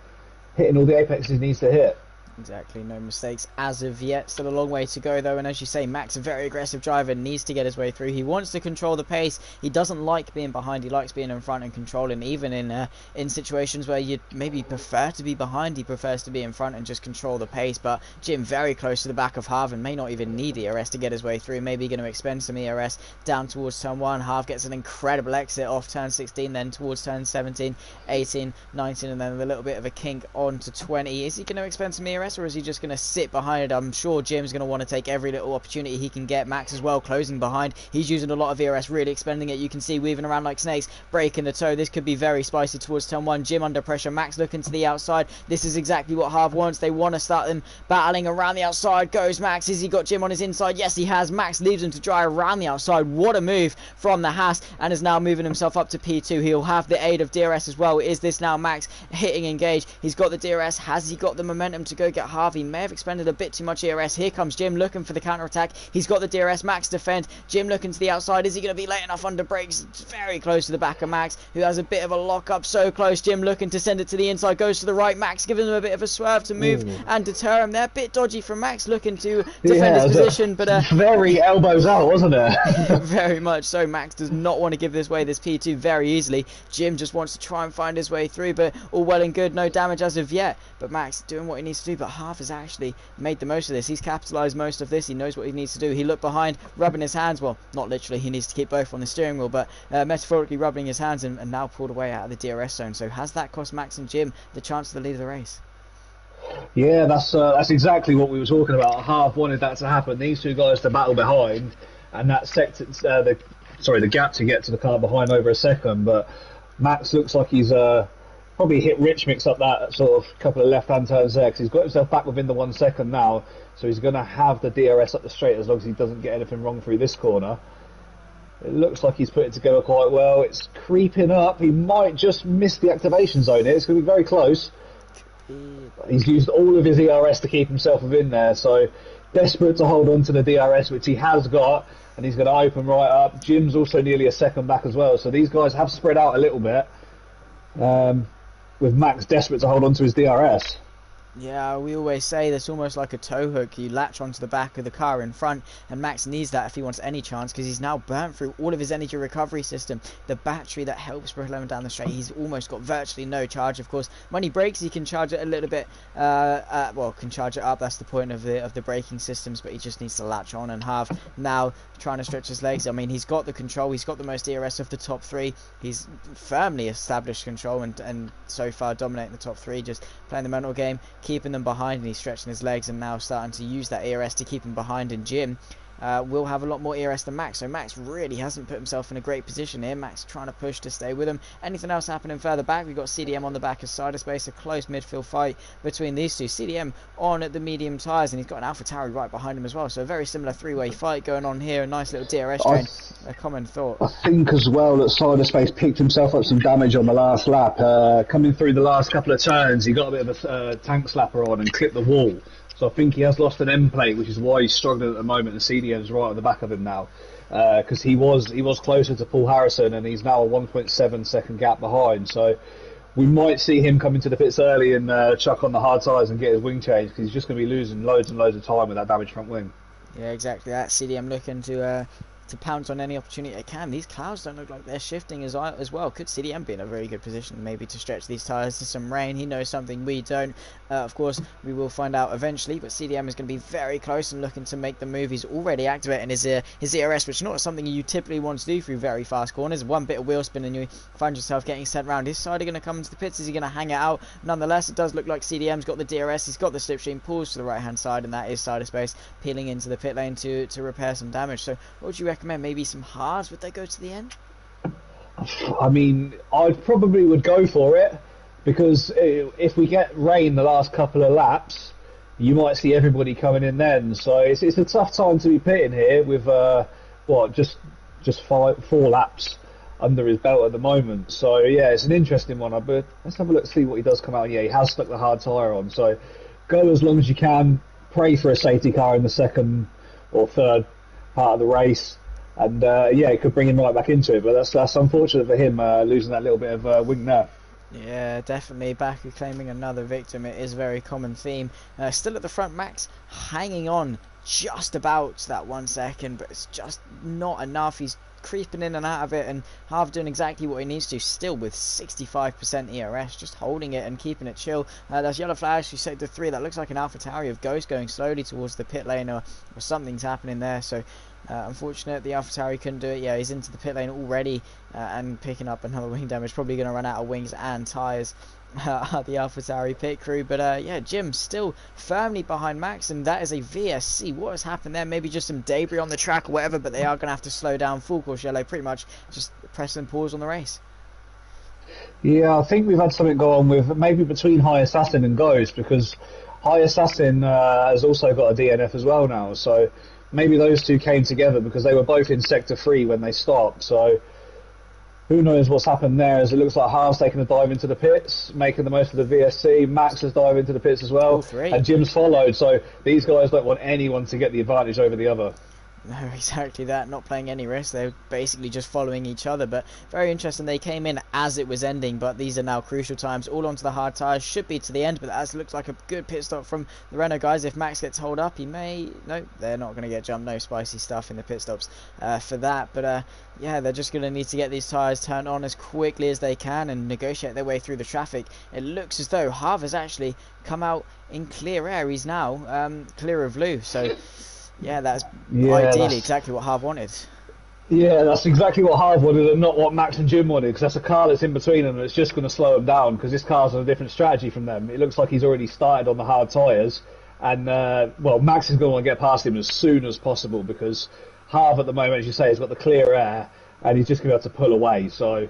hitting all the apexes he needs to hit. Exactly, no mistakes as of yet. Still a long way to go though, and as you say, Max, a very aggressive driver, needs to get his way through. He wants to control the pace. He doesn't like being behind. He likes being in front and controlling. Even in situations where you'd maybe prefer to be behind, he prefers to be in front and just control the pace. But Jim very close to the back of Harv and may not even need ERS to get his way through. Maybe going to expend some ERS down towards turn 1. Harv gets an incredible exit off turn 16, then towards turn 17, 18, 19, and then a little bit of a kink on to 20. Is he going to expend some ERS, or is he just going to sit behind it? I'm sure Jim's going to want to take every little opportunity he can get. Max as well, closing behind. He's using a lot of ERS, really expending it. You can see weaving around like snakes, breaking the toe. This could be very spicy towards turn 1. Jim under pressure. Max looking to the outside. This is exactly what Harv wants. They want to start them battling around the outside. Goes Max. Has he got Jim on his inside? Yes, he has. Max leaves him to dry around the outside. What a move from the Haas, and is now moving himself up to P2. He'll have the aid of DRS as well. Is this now Max hitting engage? He's got the DRS. Has he got the momentum to go get Harv? He may have expended a bit too much ERS. Here comes Jim looking for the counter attack. He's got the DRS. Max defend. Jim looking to the outside. Is he going to be late enough under brakes? It's very close to the back of Max, who has a bit of a lock up. So close. Jim looking to send it to the inside. Goes to the right. Max giving him a bit of a swerve to move and deter him. They're a bit dodgy from Max, looking to defend his position, but very elbows out, wasn't it? Very much so. Max does not want to give this way, this P2, very easily. Jim just wants to try and find his way through, but all well and good, no damage as of yet. But Max doing what he needs to do, but Harv has actually made the most of this. He's capitalised most of this. He knows what he needs to do. He looked behind, rubbing his hands. Well, not literally, he needs to keep both on the steering wheel, but metaphorically rubbing his hands, and now pulled away out of the DRS zone. So has that cost Max and Jim the chance of the lead of the race? Yeah, that's exactly what we were talking about. Harv wanted that to happen. These two guys to battle behind, and that sector, the gap to get to the car behind over a second. But Max looks like he's probably hit Rich mix up that sort of couple of left-hand turns there, because he's got himself back within the 1 second now, so he's going to have the DRS up the straight as long as he doesn't get anything wrong through this corner. It looks like he's put it together quite well. It's creeping up. He might just miss the activation zone here. It's going to be very close. He's used all of his ERS to keep himself within there, so desperate to hold on to the DRS, which he has got, and he's going to open right up. Jim's also nearly a second back as well, so these guys have spread out a little bit, with Max desperate to hold on to his DRS. Yeah, we always say that's almost like a tow hook. You latch onto the back of the car in front, and Max needs that if he wants any chance, because he's now burnt through all of his energy recovery system. The battery that helps propel him down the straight, he's almost got virtually no charge. Of course, when he brakes, he can charge it a little bit. Well, can charge it up. That's the point of the braking systems, but he just needs to latch on. And Harv now trying to stretch his legs. I mean, he's got the control. He's got the most DRS of the top three. He's firmly established control and so far dominating the top three, just playing the mental game, keeping them behind, and he's stretching his legs and now starting to use that ERS to keep him behind. And Jim will have a lot more ERS than Max, so Max really hasn't put himself in a great position here. Max trying to push to stay with him. Anything else happening further back? We've got CDM on the back of Cyberspace, a close midfield fight between these two. CDM on the medium tyres, and he's got an AlphaTauri right behind him as well, so a very similar three-way fight going on here. A nice little DRS train, a common thought. I think as well that Cyberspace picked himself up some damage on the last lap. Coming through the last couple of turns, he got a bit of a tank slapper on and clipped the wall. So I think he has lost an end plate, which is why he's struggling at the moment. And CDM's right at the back of him now, because he was closer to Paul Harrison, and he's now a 1.7 second gap behind. So we might see him come into the pits early and chuck on the hard tyres and get his wing changed, because he's just going to be losing loads and loads of time with that damaged front wing. Yeah, exactly that. CDM looking to pounce on any opportunity they can. These clouds don't look like they're shifting as well. Could CDM be in a very good position maybe to stretch these tyres to some rain? He knows something we don't. Of course, we will find out eventually, but CDM is going to be very close and looking to make the move. He's already activating his ERS, which is not something you typically want to do through very fast corners. One bit of wheel spin and you find yourself getting sent round. His side are going to come into the pits. Is he going to hang it out? Nonetheless, it does look like CDM's got the DRS. He's got the slipstream, pulls to the right hand side, and that is Cyberspace peeling into the pit lane to repair some damage. So what would you recommend? Maybe some hards? Would they go to the end? I mean, I probably would go for it, because if we get rain the last couple of laps, you might see everybody coming in then. So it's a tough time to be pitting here with just 4 laps under his belt at the moment. So yeah, it's an interesting one. But let's have a look, see what he does come out. Yeah, he has stuck the hard tyre on. So go as long as you can. Pray for a safety car in the second or third part of the race. And yeah, it could bring him right back into it, but that's unfortunate for him, losing that little bit of wing there. Yeah, definitely back claiming another victim. It is a very common theme. Still at the front, Max hanging on just about that 1 second, but it's just not enough. He's creeping in and out of it, and Harv doing exactly what he needs to, still with 65% ERS, just holding it and keeping it chill. There's yellow flash, you sector 3, that looks like an AlphaTauri of Ghost going slowly towards the pit lane, or something's happening there. So unfortunate the AlphaTauri couldn't do it. Yeah, he's into the pit lane already and picking up another wing damage, probably going to run out of wings and tyres. The AlphaTauri pit crew, but yeah, Jim still firmly behind Max, and that is a VSC. What has happened there? Maybe just some debris on the track or whatever, but they are going to have to slow down. Full course yellow, pretty much just press and pause on the race. Yeah, I think we've had something go on with maybe between High Assassin and Ghost, because High Assassin has also got a DNF as well now, so maybe those two came together because they were both in sector 3 when they stopped. So who knows what's happened there, as it looks like Harv's taking a dive into the pits, making the most of the VSC. Max has dived into the pits as well, and Jim's followed. So these guys don't want anyone to get the advantage over the other. No, exactly that. Not playing any risk. They're basically just following each other. But very interesting. They came in as it was ending, but these are now crucial times. All onto the hard tyres. Should be to the end, but that looks like a good pit stop from the Renault guys. If Max gets hold up, he may... No, they're not going to get jumped. No spicy stuff in the pit stops for that. But yeah, they're just going to need to get these tyres turned on as quickly as they can and negotiate their way through the traffic. It looks as though Harv has actually come out in clear air. He's now clear of Lou. So... yeah, that's ideally exactly what Harv wanted. Yeah, that's exactly what Harv wanted and not what Max and Jim wanted, because that's a car that's in between them that's just going to slow them down, because this car's on a different strategy from them. It looks like he's already started on the hard tyres, and, well, Max is going to want to get past him as soon as possible, because Harv at the moment, as you say, has got the clear air, and he's just going to have to pull away. So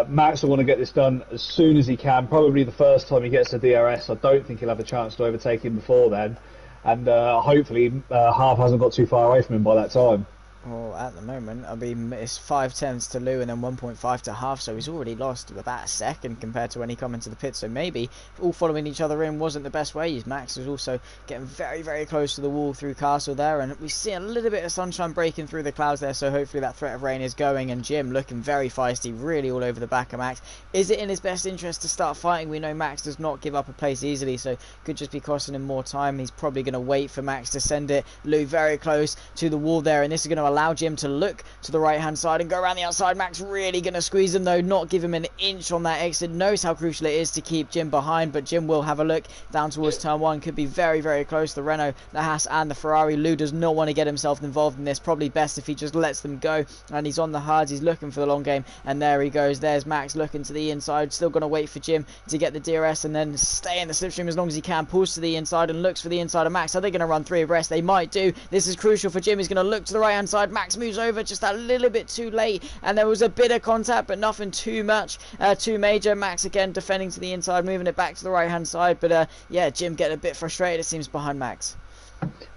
Max will want to get this done as soon as he can, probably the first time he gets the DRS. I don't think he'll have a chance to overtake him before then. And hopefully Harv hasn't got too far away from him by that time. Well, at the moment, I mean, it's 5 tenths to Lou and then 1.5 to Half, so he's already lost about a second compared to when he come into the pit. So maybe all following each other in wasn't the best way. Max was also getting very, very close to the wall through Castle there, and we see a little bit of sunshine breaking through the clouds there, so hopefully that threat of rain is going. And Jim looking very feisty, really all over the back of Max. Is it in his best interest to start fighting? We know Max does not give up a place easily, so could just be costing him more time. He's probably going to wait for Max to send it. Lou very close to the wall there, and this is going to allow Jim to look to the right hand side and go around the outside. Max really going to squeeze him though, not give him an inch on that exit. Knows how crucial it is to keep Jim behind, but Jim will have a look down towards turn 1. Could be very, very close. The Renault, the Haas and the Ferrari. Lou does not want to get himself involved in this. Probably best if he just lets them go, and he's on the hards. He's looking for the long game, and there he goes. There's Max looking to the inside, still going to wait for Jim to get the DRS and then stay in the slipstream as long as he can. Pulls to the inside and looks for the inside of Max. Are they going to run 3 abreast? They might do. This is crucial for Jim. He's going to look to the right hand side. Max moves over just a little bit too late, and there was a bit of contact, but nothing too much, too major. Max again defending to the inside, moving it back to the right hand side, but yeah, Jim getting a bit frustrated, it seems, behind Max.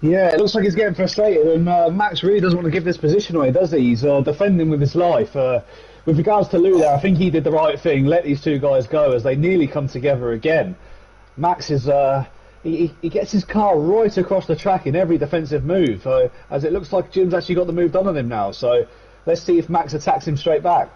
Yeah, it looks like he's getting frustrated, and Max really doesn't want to give this position away, does he? He's defending with his life. With regards to Lou there, I think he did the right thing, let these two guys go as they nearly come together again. Max is he gets his car right across the track in every defensive move, as it looks like Jim's actually got the move done on him now, so let's see if Max attacks him straight back.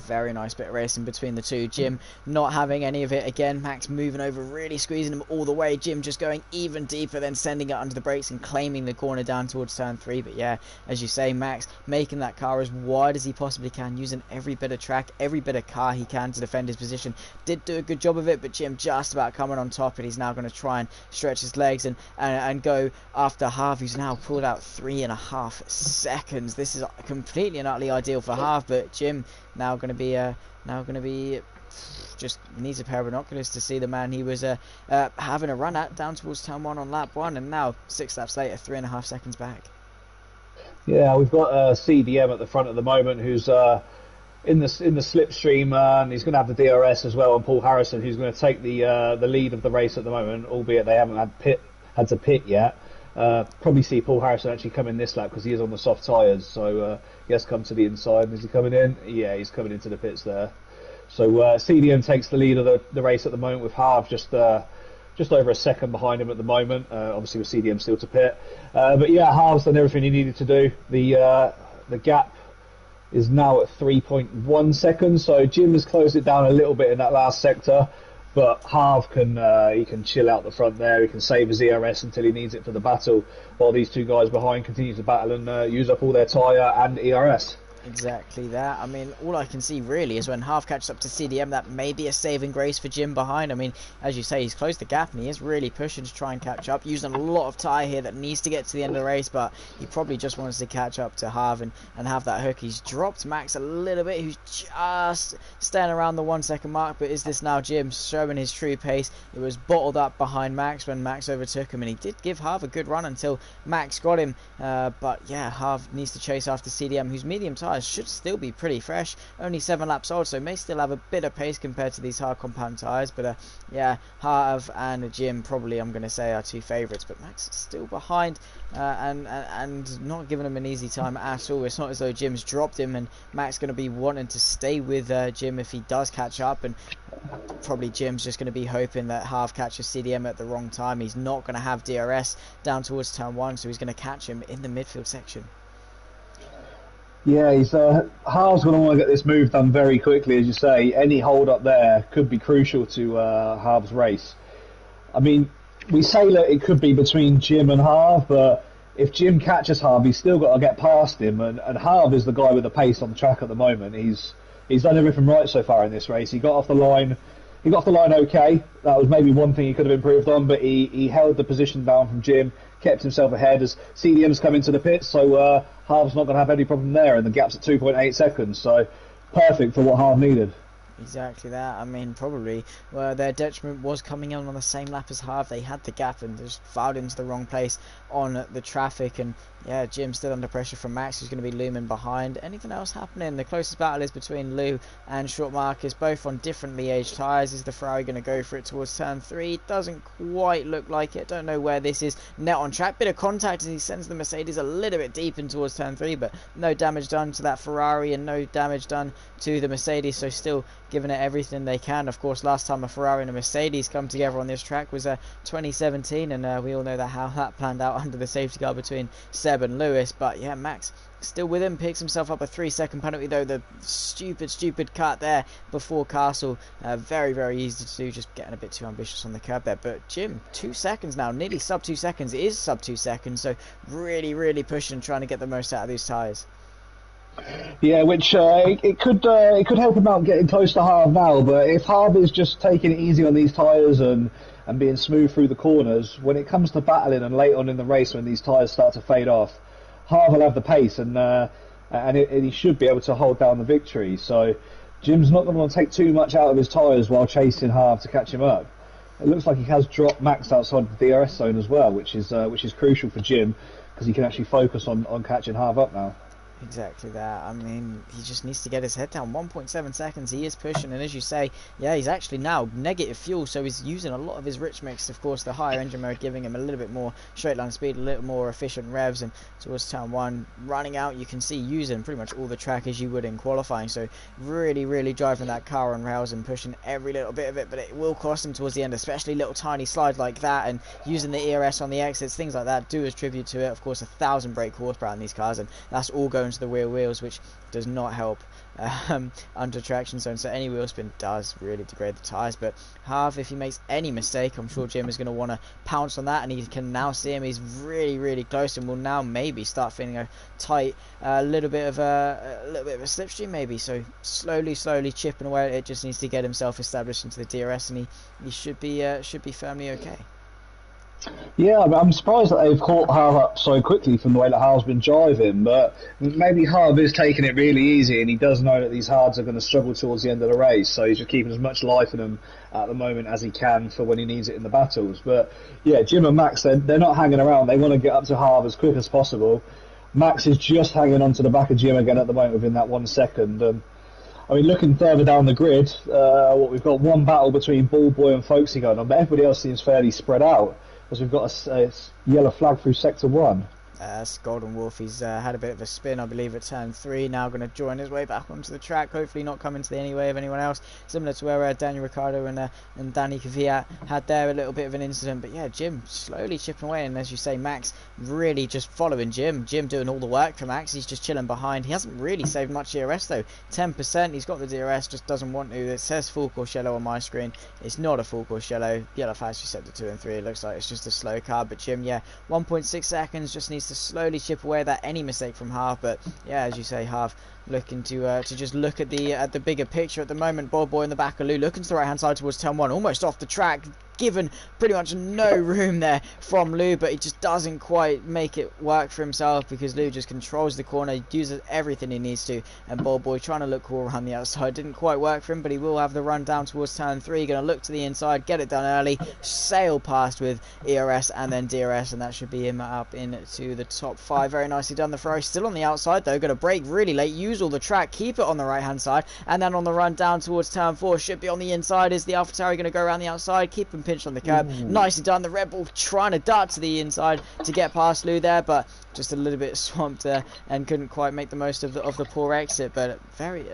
Very nice bit of racing between the two. Jim not having any of it again. Max moving over, really squeezing him all the way. Jim just going even deeper, then sending it under the brakes and claiming the corner down towards turn 3. But yeah, as you say, Max making that car as wide as he possibly can, using every bit of track, every bit of car he can to defend his position. Did do a good job of it, but Jim just about coming on top, and he's now going to try and stretch his legs and go after Half, who's now pulled out 3.5 seconds. This is completely and utterly ideal for Half, but Jim now going to be just needs a pair of binoculars to see the man he was having a run at down towards turn 1 on lap 1, and now 6 laps later, 3.5 seconds back. Yeah, we've got CDM at the front at the moment, who's in the slipstream, and he's going to have the DRS as well, and Paul Harrison, who's going to take the lead of the race at the moment, albeit they haven't had to pit yet. Probably see Paul Harrison actually come in this lap because he is on the soft tyres, so he has come to the inside. Is he coming in? Yeah, he's coming into the pits there. So CDM takes the lead of the race at the moment, with Harv just over a second behind him at the moment, obviously with CDM still to pit. But yeah, Harv's done everything he needed to do. The gap is now at 3.1 seconds, so Jim has closed it down a little bit in that last sector. But Harv can chill out the front there. He can save his ERS until he needs it for the battle, while these two guys behind continue to battle and use up all their tyre and ERS. Exactly that. I mean, all I can see really is when Half catches up to CDM, that may be a saving grace for Jim behind. I mean, as you say, he's closed the gap and he is really pushing to try and catch up, using a lot of tyre here that needs to get to the end of the race, but he probably just wants to catch up to Half and have that hook. He's dropped Max a little bit, who's just staying around the 1 second mark, but is this now Jim showing his true pace? It was bottled up behind Max when Max overtook him, and he did give Half a good run until Max got him, but yeah, Half needs to chase after CDM, whose medium tyre should still be pretty fresh, only 7 laps old, so may still have a bit of pace compared to these hard compound tyres. But yeah, Harv and Jim probably, I'm going to say, are two favourites, but Max is still behind and not giving him an easy time at all. It's not as though Jim's dropped him, and Max going to be wanting to stay with Jim if he does catch up, and probably Jim's just going to be hoping that Harv catches CDM at the wrong time. He's not going to have DRS down towards turn 1, so he's going to catch him in the midfield section. Yeah, Harv's going to want to get this move done very quickly, as you say. Any hold up there could be crucial to Harv's race. I mean, we say that it could be between Jim and Harv, but if Jim catches Harv, he's still got to get past him, and Harv is the guy with the pace on the track at the moment. He's done everything right so far in this race. He got off the line. He got off the line okay. That was maybe one thing he could have improved on, but he held the position down from Jim, kept himself ahead as CDM's come into the pits, so Harv's not going to have any problem there, and the gap's at 2.8 seconds, so perfect for what Harv needed. Exactly that. I mean, probably their detriment was coming in on the same lap as Harv. They had the gap and just filed into the wrong place on the traffic. And yeah, Jim's still under pressure from Max, who's going to be looming behind. Anything else happening? The closest battle is between Lou and Short Marcus, both on differently aged tyres. Is the Ferrari going to go for it towards turn 3? Doesn't quite look like it. Don't know where this is. Net on track. Bit of contact as he sends the Mercedes a little bit deep in towards turn 3, but no damage done to that Ferrari and no damage done to the Mercedes. So still giving it everything they can. Of course, last time a Ferrari and a Mercedes come together on this track was 2017, and we all know that how that planned out under the safety car between Seb and Lewis. But yeah, Max still with him, picks himself up a 3-second penalty, though. The stupid cut there before Castle, very easy to do, just getting a bit too ambitious on the curb there. But Jim, 2 seconds now, nearly sub 2 seconds. It is sub 2 seconds, so really pushing, trying to get the most out of these tyres. Yeah, which it could help him out getting close to Harv now, but if Harv is just taking it easy on these tyres and being smooth through the corners, when it comes to battling and late on in the race when these tyres start to fade off, Harv will have the pace and he should be able to hold down the victory. So Jim's not going to want to take too much out of his tyres while chasing Harv to catch him up. It looks like he has dropped Max outside the DRS zone as well, which is crucial for Jim because he can actually focus on catching Harv up now. Exactly that. I mean, he just needs to get his head down. 1.7 seconds, he is pushing, and as you say, yeah, he's actually now negative fuel, so he's using a lot of his rich mix. Of course, the higher engine mode giving him a little bit more straight line speed, a little more efficient revs, and towards turn 1, running out, you can see using pretty much all the track as you would in qualifying, so really driving that car on rails and pushing every little bit of it, but it will cost him towards the end, especially little tiny slides like that, and using the ERS on the exits, things like that do attribute to it. Of course, 1,000 brake horsepower in these cars, and that's all going to the rear wheels, which does not help under traction zone, so any wheel spin does really degrade the tyres. But Harv, if he makes any mistake, I'm sure Jim is going to want to pounce on that, and he can now see him. He's really close, and will now maybe start feeling a tight, little bit of a slipstream maybe. So slowly chipping away at it. Just needs to get himself established into the DRS, and he should be firmly okay. Yeah, I'm surprised that they've caught Harv up so quickly from the way that Harv's been driving, but maybe Harv is taking it really easy, and he does know that these hards are going to struggle towards the end of the race, so he's just keeping as much life in them at the moment as he can for when he needs it in the battles. But yeah, Jim and Max, they're not hanging around. They want to get up to Harv as quick as possible. Max is just hanging on to the back of Jim again at the moment within that 1 second. I mean, looking further down the grid, we've got one battle between Ball Boy and Folksy going on, but everybody else seems fairly spread out, because we've got a yellow flag through Sector 1. That's Golden Wolf. He's had a bit of a spin, I believe, at turn 3. Now going to join his way back onto the track. Hopefully not coming to any way of anyone else. Similar to where Daniel Ricciardo and Danny Kvyat had there a little bit of an incident. But yeah, Jim slowly chipping away. And as you say, Max really just following Jim. Jim doing all the work for Max. He's just chilling behind. He hasn't really saved much DRS though. 10%. He's got the DRS, just doesn't want to. It says full course yellow on my screen. It's not a full course yellow. Yellow flags you set to 2 and 3. It looks like it's just a slow car. But Jim, yeah, 1.6 seconds. Just needs to slowly chip away that any mistake from Harv. But yeah, as you say, Harv looking to just look at the bigger picture at the moment. Ball Boy in the back of Lou, looking to the right hand side towards turn 1, almost off the track, given pretty much no room there from Lou, but he just doesn't quite make it work for himself because Lou just controls the corner, uses everything he needs to, and Ball Boy trying to look cool around the outside. Didn't quite work for him, but he will have the run down towards turn 3. Going to look to the inside, get it done early, sail past with ERS and then DRS, and that should be him up into the top 5. Very nicely done. The Ferrari still on the outside though, going to brake really late, use all the track, keep it on the right hand side, and then on the run down towards turn 4 should be on the inside. Is the AlphaTauri going to go around the outside, keep him pinched on the curb? Nicely done. The Red Bull trying to dart to the inside to get past Lou there, but just a little bit swamped and couldn't quite make the most of the poor exit. But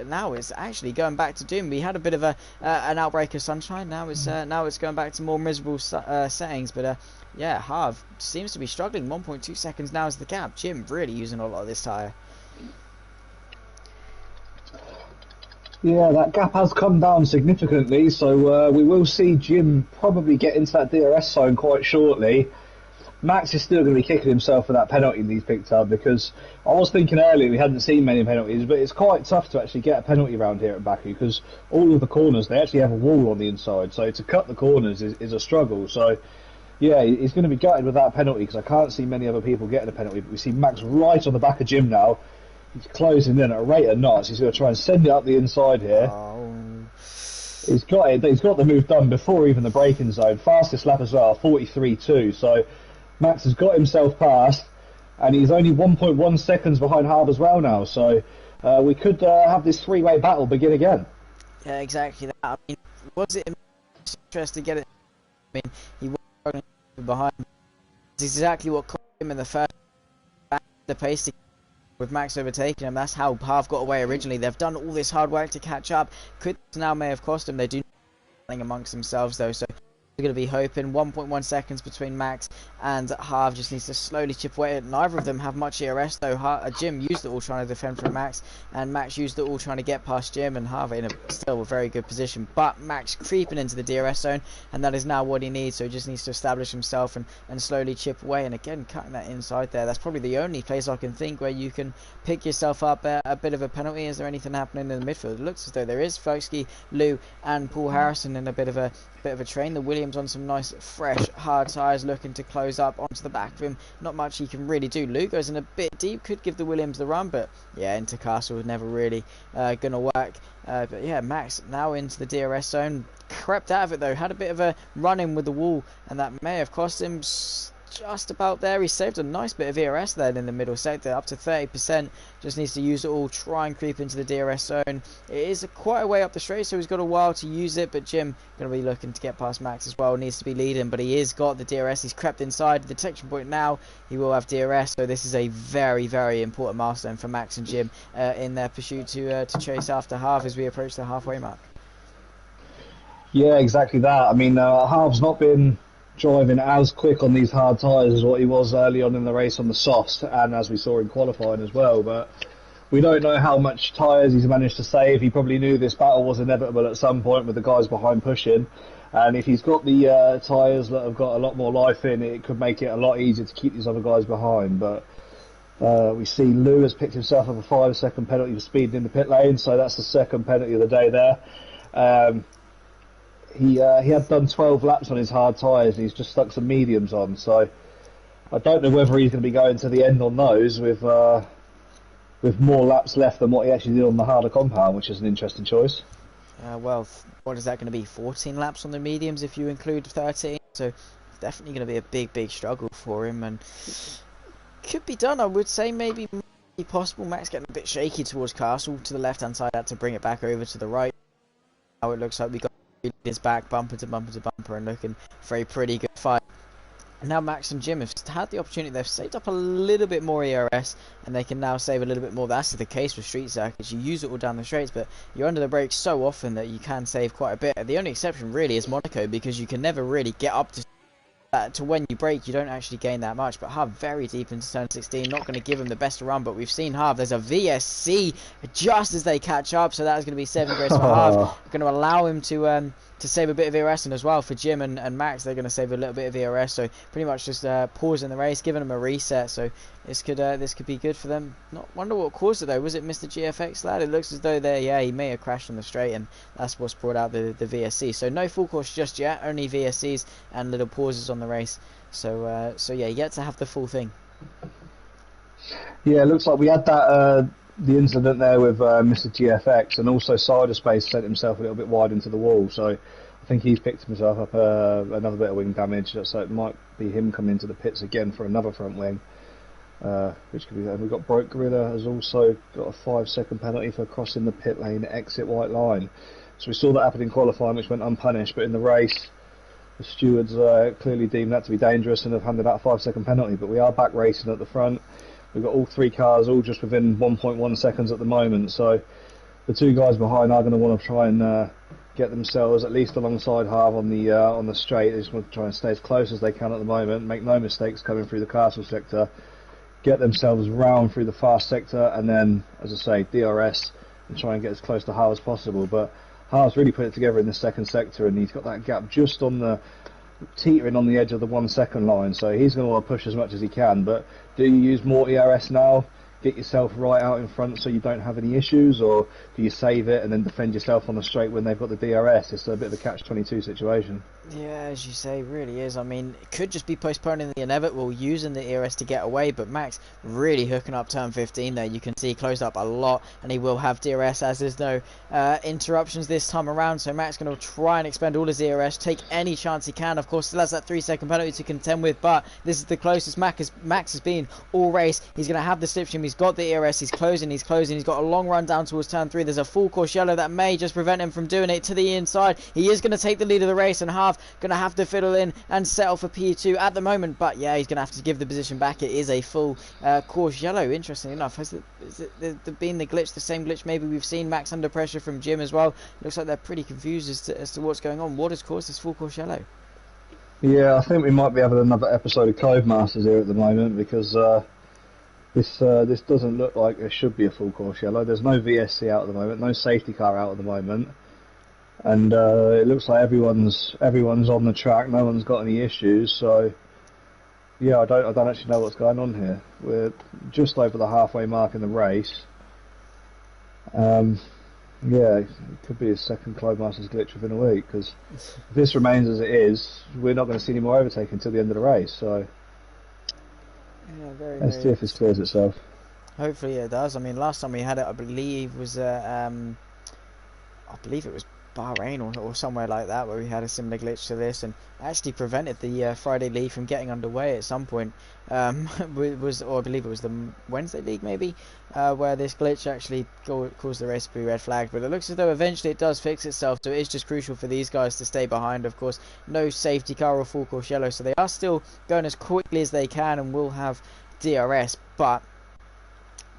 now it's actually going back to doom. We had a bit of an outbreak of sunshine. Now it's going back to more miserable settings. But yeah, Harv seems to be struggling. 1.2 seconds now is the gap. Jim really using a lot of this tyre. Yeah, that gap has come down significantly, so we will see Jim probably get into that DRS zone quite shortly. Max is still going to be kicking himself for that penalty he's picked up, because I was thinking earlier we hadn't seen many penalties, but it's quite tough to actually get a penalty around here at Baku, because all of the corners, they actually have a wall on the inside, so to cut the corners is a struggle. So yeah, he's going to be gutted with that penalty, because I can't see many other people getting a penalty, but we see Max right on the back of Jim now. He's closing in at a rate of knots. He's going to try and send it up the inside here. Oh, He's got it. He's got the move done before even the braking zone. Fastest lap as well, 43.2. So Max has got himself past, and he's only 1.1 seconds behind Harb as well now. So we could have this three-way battle begin again. Yeah, exactly that. I mean, was it interest to get it? I mean, he was struggling behind. It's exactly what cost him in the first the pace to, with Max overtaking him. That's how Harv got away originally. They've done all this hard work to catch up. Could now may have cost them. They do amongst themselves though, so we're going to be hoping 1.1 seconds between Max and Harv. Just needs to slowly chip away. Neither of them have much ERS though. Jim used it all trying to defend from Max, and Max used it all trying to get past Jim, and Harv in still a very good position, but Max creeping into the DRS zone, and that is now what he needs. So he just needs to establish himself and slowly chip away, and again cutting that inside there. That's probably the only place I can think where you can pick yourself up a bit of a penalty. Is there anything happening in the midfield? It looks as though there is. Folksky, Lou and Paul Harrison in a bit of a train. The Williams on some nice fresh hard tyres, looking to close up onto the back of him. Not much he can really do. Lou goes in a bit deep, could give the Williams the run, but yeah, into Castle was never really gonna work. But yeah, Max now into the DRS zone, crept out of it though, had a bit of a run in with the wall, and that may have cost him just about there. He saved a nice bit of ERS there in the middle sector, up to 30%. Just needs to use it all, try and creep into the DRS zone. It is quite a way up the straight, so he's got a while to use it, but Jim going to be looking to get past Max as well. Needs to be leading, but he has got the DRS. He's crept inside the detection point now. He will have DRS, so this is a very, very important milestone for Max and Jim in their pursuit to chase after Harv as we approach the halfway mark. Yeah, exactly that. I mean, Harv's not been driving as quick on these hard tyres as what he was early on in the race on the softs, and as we saw in qualifying as well, but we don't know how much tyres he's managed to save. He probably knew this battle was inevitable at some point with the guys behind pushing, and if he's got the tyres that have got a lot more life in, it could make it a lot easier to keep these other guys behind. But we see Lou has picked himself up a 5-second penalty for speeding in the pit lane, so that's the second penalty of the day there. He had done 12 laps on his hard tyres, and he's just stuck some mediums on, so I don't know whether he's going to be going to the end on those with more laps left than what he actually did on the harder compound, which is an interesting choice. Well, what is that going to be? 14 laps on the mediums if you include 13, so it's definitely going to be a big struggle for him, and could be done. I would say maybe possible. Max getting a bit shaky towards Castle to the left hand side, had to bring it back over to the right. Now it looks like we got his back bumper to bumper and looking for a pretty good fight. Now Max and Jim have had the opportunity. They've saved up a little bit more ERS, and they can now save a little bit more. That's the case with street circuits. You use it all down the straights, but you're under the brakes so often that you can save quite a bit. The only exception really is Monaco, because you can never really get up to when you brake, you don't actually gain that much. But Harv very deep into turn 16, not going to give him the best run, but we've seen Harv. There's a VSC just as they catch up, so that is going to be 7 grace for Harv. Going to allow him to save a bit of ERS, and as well for Jim and Max, they're going to save a little bit of ERS, so pretty much just pausing the race, giving them a reset, so this could be good for them. Not wonder what caused it though. Was it Mr. GFX lad? It looks as though he may have crashed on the straight, and that's what's brought out the VSC. So no full course just yet, only VSCs and little pauses on the race, so yeah, yet to have the full thing. Yeah, it looks like we had that the incident there with Mr. GFX, and also Cyberspace sent himself a little bit wide into the wall, so I think he's picked himself up another bit of wing damage, so it might be him coming into the pits again for another front wing, which could be. And we've got Broke Gorilla has also got a 5-second penalty for crossing the pit lane exit white line. So we saw that happen in qualifying, which went unpunished, but in the race the stewards clearly deemed that to be dangerous and have handed out a 5-second penalty. But we are back racing at the front. We've got all 3 cars all just within 1.1 seconds at the moment, so the 2 guys behind are going to want to try and get themselves at least alongside Harv on the straight. They just want to try and stay as close as they can at the moment, make no mistakes coming through the Castle sector, get themselves round through the fast sector, and then, as I say, DRS and try and get as close to Harv as possible. But Harv's really put it together in the second sector, and he's got that gap just on the teetering on the edge of the 1 second line, so he's going to want to push as much as he can. But do you use more ERS now? get yourself right out in front so you don't have any issues, or do you save it and then defend yourself on the straight when they've got the DRS? It's a bit of a catch-22 situation. Yeah, as you say, really is. I mean, it could just be postponing the inevitable, using the ERS to get away, but Max really hooking up turn 15 there. You can see he closed up a lot, and he will have DRS as there's no interruptions this time around, so Max going to try and expend all his ERS, take any chance he can. Of course, still has that 3-second penalty to contend with, but this is the closest Max has been all race. He's going to have the slipstream, he's got the ERS, he's closing, he's got a long run down towards turn 3. There's a full course yellow that may just prevent him from doing it to the inside. He is going to take the lead of the race, and Harv going to have to fiddle in and settle for P2 at the moment, but yeah, he's going to have to give the position back. It is a full course yellow. Interesting enough, has it been the glitch, the same glitch maybe we've seen Max under pressure from Jim as well? Looks like they're pretty confused as to what's going on. What has caused this full course yellow? Yeah, I think we might be having another episode of Codemasters here at the moment, because this doesn't look like it should be a full course yellow. There's no VSC out at the moment, no safety car out at the moment, and it looks like everyone's on the track. No one's got any issues. So yeah, I don't actually know what's going on here. We're just over the halfway mark in the race. Yeah, it could be a second Codemasters glitch within a week, because if this remains as it is, we're not going to see any more overtaking until the end of the race. So yeah, let's see if this clears itself. Hopefully it does. I mean, last time we had it, I believe was I believe it was Bahrain or somewhere like that, where we had a similar glitch to this, and actually prevented the Friday League from getting underway at some point. Or I believe it was the Wednesday League maybe, where this glitch actually caused the race to be red flagged. But it looks as though eventually it does fix itself, so it is just crucial for these guys to stay behind. Of course, no safety car or full course yellow, so they are still going as quickly as they can and will have DRS, but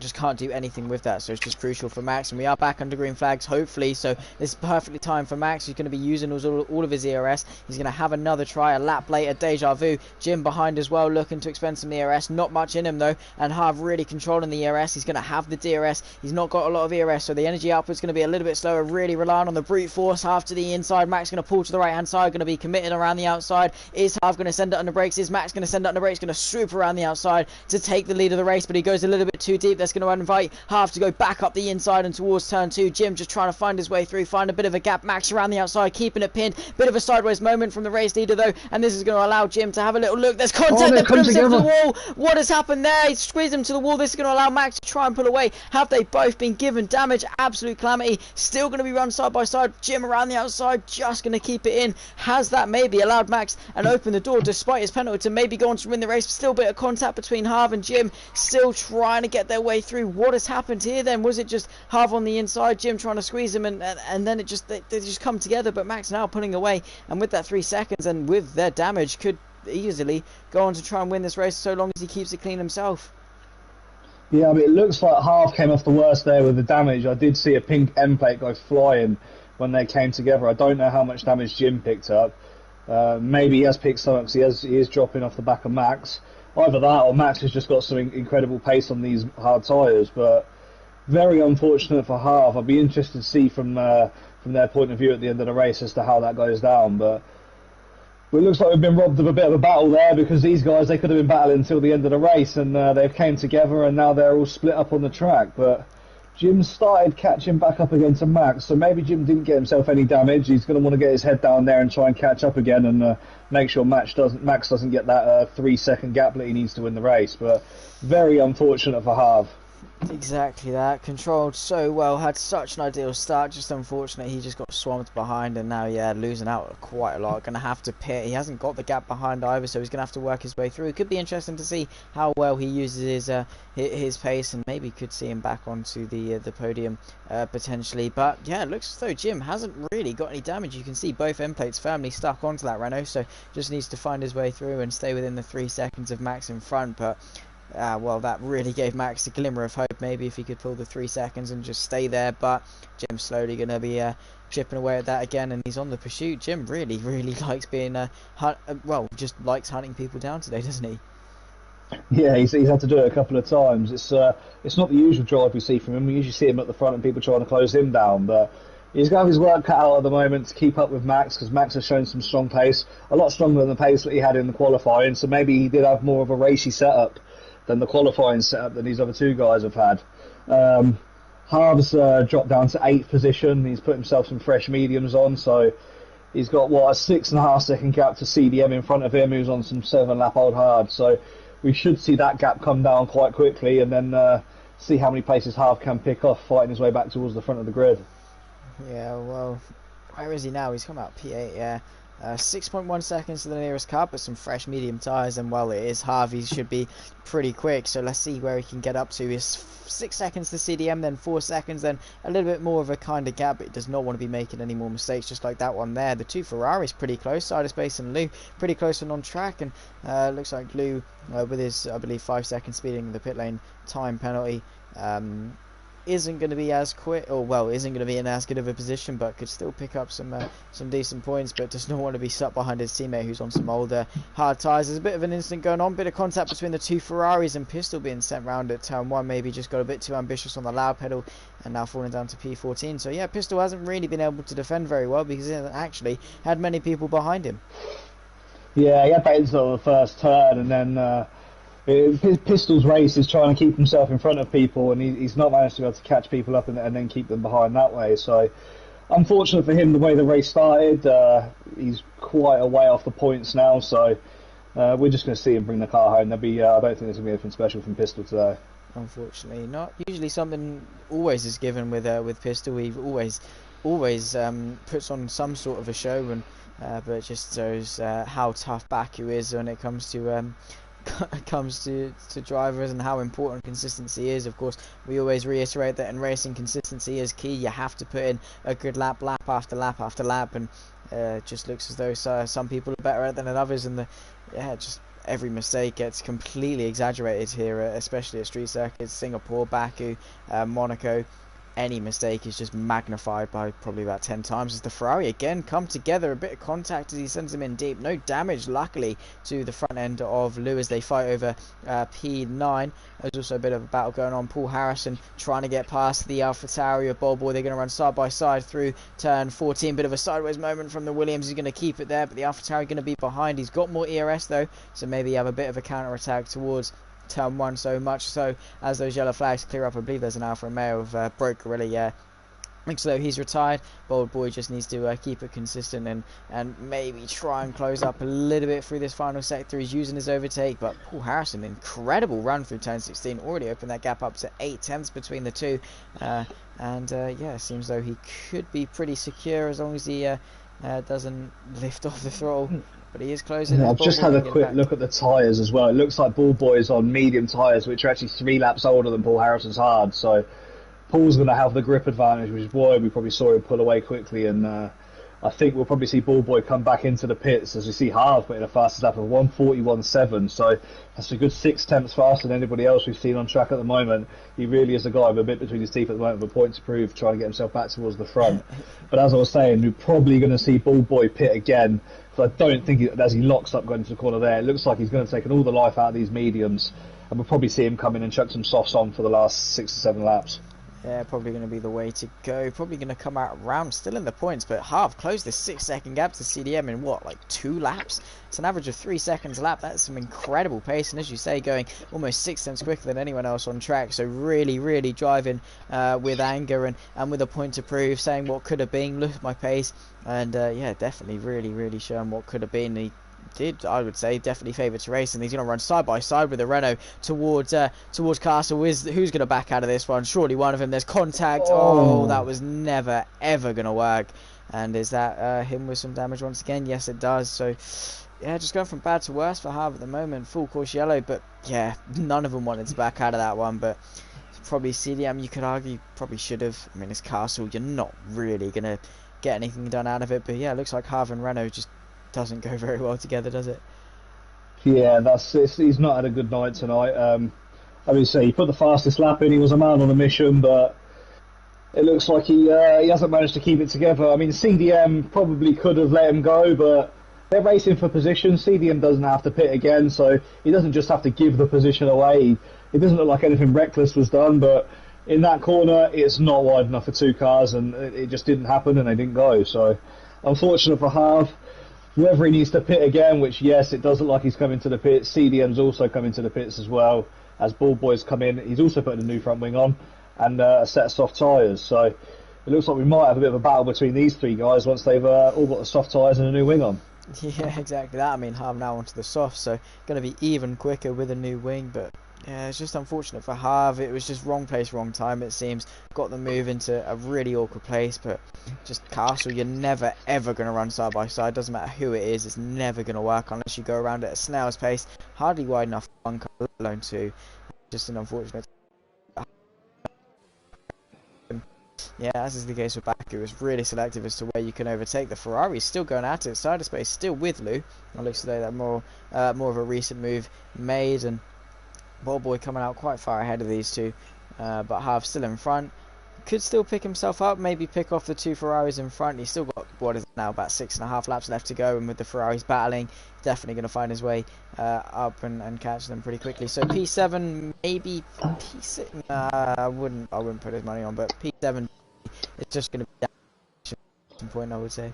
just can't do anything with that, so it's just crucial for Max. And we are back under green flags, hopefully, so this is perfectly timed for Max. He's going to be using all of his ERS. He's going to have another try, a lap later, deja vu. Jim behind as well, looking to expend some ERS, not much in him though, and Harv really controlling the ERS. He's going to have the DRS, he's not got a lot of ERS, so the energy output's going to be a little bit slower, really relying on the brute force. Harv to the inside, Max going to pull to the right hand side, going to be committed around the outside. Is Harv going to send it under brakes? Is Max going to send it under brakes? Going to swoop around the outside to take the lead of the race, but he goes a little bit too deep. That's going to invite Harv to go back up the inside and towards turn 2. Jim just trying to find his way through, find a bit of a gap. Max around the outside, keeping it pinned. Bit of a sideways moment from the race leader though, and this is going to allow Jim to have a little look. There's contact, they put himself to the wall. What has happened there? He squeezed him to the wall. This is going to allow Max to try and pull away. Have they both been given damage? Absolute calamity. Still going to be run side by side. Jim around the outside, just going to keep it in. Has that maybe allowed Max and open the door, despite his penalty, to maybe go on to win the race? Still a bit of contact between Harv and Jim, still trying to get their way through. What has happened here then? Was it just Harv on the inside, Jim trying to squeeze him, and then they just come together? But Max now pulling away, and with that 3 seconds and with their damage, could easily go on to try and win this race, so long as he keeps it clean himself. Yeah, I mean, it looks like Harv came off the worst there with the damage. I did see a pink M plate go flying when they came together. I don't know how much damage Jim picked up. Maybe he has picked some up, because he is dropping off the back of Max. Either that, or Max has just got some incredible pace on these hard tyres. But very unfortunate for Harv. I'd be interested to see from their point of view at the end of the race as to how that goes down. But it looks like we've been robbed of a bit of a battle there, because these guys, they could have been battling until the end of the race, and they've came together, and now they're all split up on the track. But Jim started catching back up against Max, so maybe Jim didn't get himself any damage. He's going to want to get his head down there and try and catch up again, and make sure Max doesn't get that 3 second gap that he needs to win the race. But very unfortunate for Harv. Exactly that, controlled so well, had such an ideal start, just unfortunate he just got swamped behind, and now losing out quite a lot. Going to have to pit. He hasn't got the gap behind either, so he's going to have to work his way through. It could be interesting to see how well he uses his pace, and maybe could see him back onto the podium potentially. But yeah, it looks as though Jim hasn't really got any damage. You can see both end plates firmly stuck onto that Renault, so just needs to find his way through and stay within the 3 seconds of Max in front. But well, that really gave Max a glimmer of hope, maybe if he could pull the 3 seconds and just stay there. But Jim's slowly going to be chipping away at that again, and he's on the pursuit. Jim really likes being just likes hunting people down today, doesn't he? Yeah, he's had to do it a couple of times. It's not the usual drive we see from him. We usually see him at the front and people trying to close him down, but he's got his work cut out at the moment to keep up with Max, because Max has shown some strong pace, a lot stronger than the pace that he had in the qualifying, so maybe he did have more of a racy setup than the qualifying setup that these other two guys have had. Harv's dropped down to 8th position. He's put himself some fresh mediums on, so he's got, what, a 6.5 second gap to CDM in front of him, who's on some 7-lap old hard. So we should see that gap come down quite quickly, and then see how many places Harv can pick off, fighting his way back towards the front of the grid. Yeah, well, where is he now? He's come out P8, yeah. 6.1 seconds to the nearest car, but some fresh medium tyres, and well, it is Harvey, should be pretty quick, so let's see where he can get up to. He's 6 seconds to CDM, then 4 seconds, then a little bit more of a kind of gap, but he does not want to be making any more mistakes, just like that one there. The two Ferraris pretty close, Side of Space and Lou pretty close and on track, and looks like Lou, with his, I believe, 5 second speeding the pit lane time penalty, isn't going to be as quick, or well, isn't going to be in as good of a position, but could still pick up some decent points, but does not want to be stuck behind his teammate who's on some older hard tyres. There's a bit of an incident going on, bit of contact between the two Ferraris, and Pistol being sent round at turn 1, maybe just got a bit too ambitious on the loud pedal and now falling down to P14. So yeah, Pistol hasn't really been able to defend very well because he hasn't actually had many people behind him. Yeah, he had that incident on the first turn, and then Pistol's race is trying to keep himself in front of people, and he's not managed to be able to catch people up and then keep them behind that way. So, unfortunate for him, the way the race started, he's quite a way off the points now. So, we're just going to see him bring the car home. I don't think there's going to be anything special from Pistol today. Unfortunately, not. Usually something always is given with Pistol. He always puts on some sort of a show, and but it just shows how tough Baku is when it comes to drivers, and how important consistency is. Of course, we always reiterate that in racing, consistency is key. You have to put in a good lap after lap after lap, and it just looks as though some people are better than others, and just every mistake gets completely exaggerated here, especially at street circuits. Singapore, Baku, Monaco. Any mistake is just magnified by probably about 10 times, as the Ferrari again come together. A bit of contact as he sends him in deep. No damage, luckily, to the front end of Lou as they fight over P9. There's also a bit of a battle going on. Paul Harrison trying to get past the AlphaTauri of Boy. They're going to run side by side through turn 14. Bit of a sideways moment from the Williams. He's going to keep it there, but the AlphaTauri going to be behind. He's got more ERS though, so maybe have a bit of a counter attack towards turn 1, so much so as those yellow flags clear up. I believe there's an Alfa Romeo of Broke Gorilla, yeah. Looks as though he's retired. Bold Boy just needs to keep it consistent and maybe try and close up a little bit through this final sector. He's using his overtake, but Paul Harrison, incredible run through turn 16, already opened that gap up to 8 tenths between the two, yeah, it seems though he could be pretty secure as long as he doesn't lift off the throttle. But he is closing. Yeah, I've just had a quick look at the tyres as well. It looks like Ball Boy's on medium tyres, which are actually 3 laps older than Paul Harrison's hard. So Paul's going to have the grip advantage, which is why we probably saw him pull away quickly. And I think we'll probably see Ball Boy come back into the pits as we see Harv putting a fastest lap of 1:41.7. So that's a good 6 tenths faster than anybody else we've seen on track at the moment. He really is a guy with a bit between his teeth at the moment, with a point to prove, trying to get himself back towards the front. But as I was saying, we're probably going to see Ball Boy pit again. So I don't think as he locks up going into the corner there, it looks like he's going to take all the life out of these mediums, and we'll probably see him come in and chuck some softs on for the last 6 to 7 laps. Yeah, probably going to be the way to go. Probably going to come out around, still in the points, but Harv closed the 6 second gap to CDM in what, like 2 laps? It's an average of 3 seconds a lap. That's some incredible pace, and as you say, going almost 6 tenths quicker than anyone else on track. So really, really driving with anger and with a point to prove, saying what could have been. Look at my pace, and yeah, definitely, really, really showing what could have been. He did, I would say, definitely favour to race, and he's going to run side by side with the Renault towards Castle. Who's going to back out of this one? Surely one of them. There's contact. Oh, that was never ever going to work. And is that him with some damage once again? Yes, it does. So yeah, just going from bad to worse for Harv at the moment. Full course yellow, but yeah, none of them wanted to back out of that one. But probably CDM, you could argue, probably should have. I mean, it's Castle. You're not really going to get anything done out of it. But yeah, it looks like Harv and Renault just doesn't go very well together, does it? Yeah, he's not had a good night tonight. I mean, say he put the fastest lap in. He was a man on a mission, but it looks like he hasn't managed to keep it together. I mean, CDM probably could have let him go, but they're racing for position. CDM doesn't have to pit again, so he doesn't just have to give the position away. It doesn't look like anything reckless was done, but in that corner, it's not wide enough for 2 cars, and it just didn't happen, and they didn't go. So, unfortunate for Harv. Whether he needs to pit again, which yes, it does look like he's coming to the pits. CDM's also coming to the pits as well. as Ball Boy's come in. He's also putting a new front wing on and a set of soft tyres. So it looks like we might have a bit of a battle between these three guys once they've all got the soft tyres and a new wing on. Yeah, exactly that. I mean, Harv now onto the soft, so going to be even quicker with a new wing, but yeah, it's just unfortunate for Harv. It was just wrong place, wrong time, it seems. Got the move into a really awkward place, but just Castle, you're never ever going to run side by side. Doesn't matter who it is, it's never going to work unless you go around at a snail's pace. Hardly wide enough for one car, let alone two. Just an unfortunate. Yeah, as is the case with Baku, it's really selective as to where you can overtake. The Ferrari's still going at it, side of space, still with Lou. It looks today that more of a recent move made, and Ball Boy coming out quite far ahead of these two, but Harv still in front. Could still pick himself up, maybe pick off the two Ferraris in front. He's still got, what is it now, about 6.5 laps left to go, and with the Ferraris battling, definitely going to find his way up and catch them pretty quickly. So P7, maybe P6, I wouldn't put his money on, but P7 is just going to be at some point, I would say.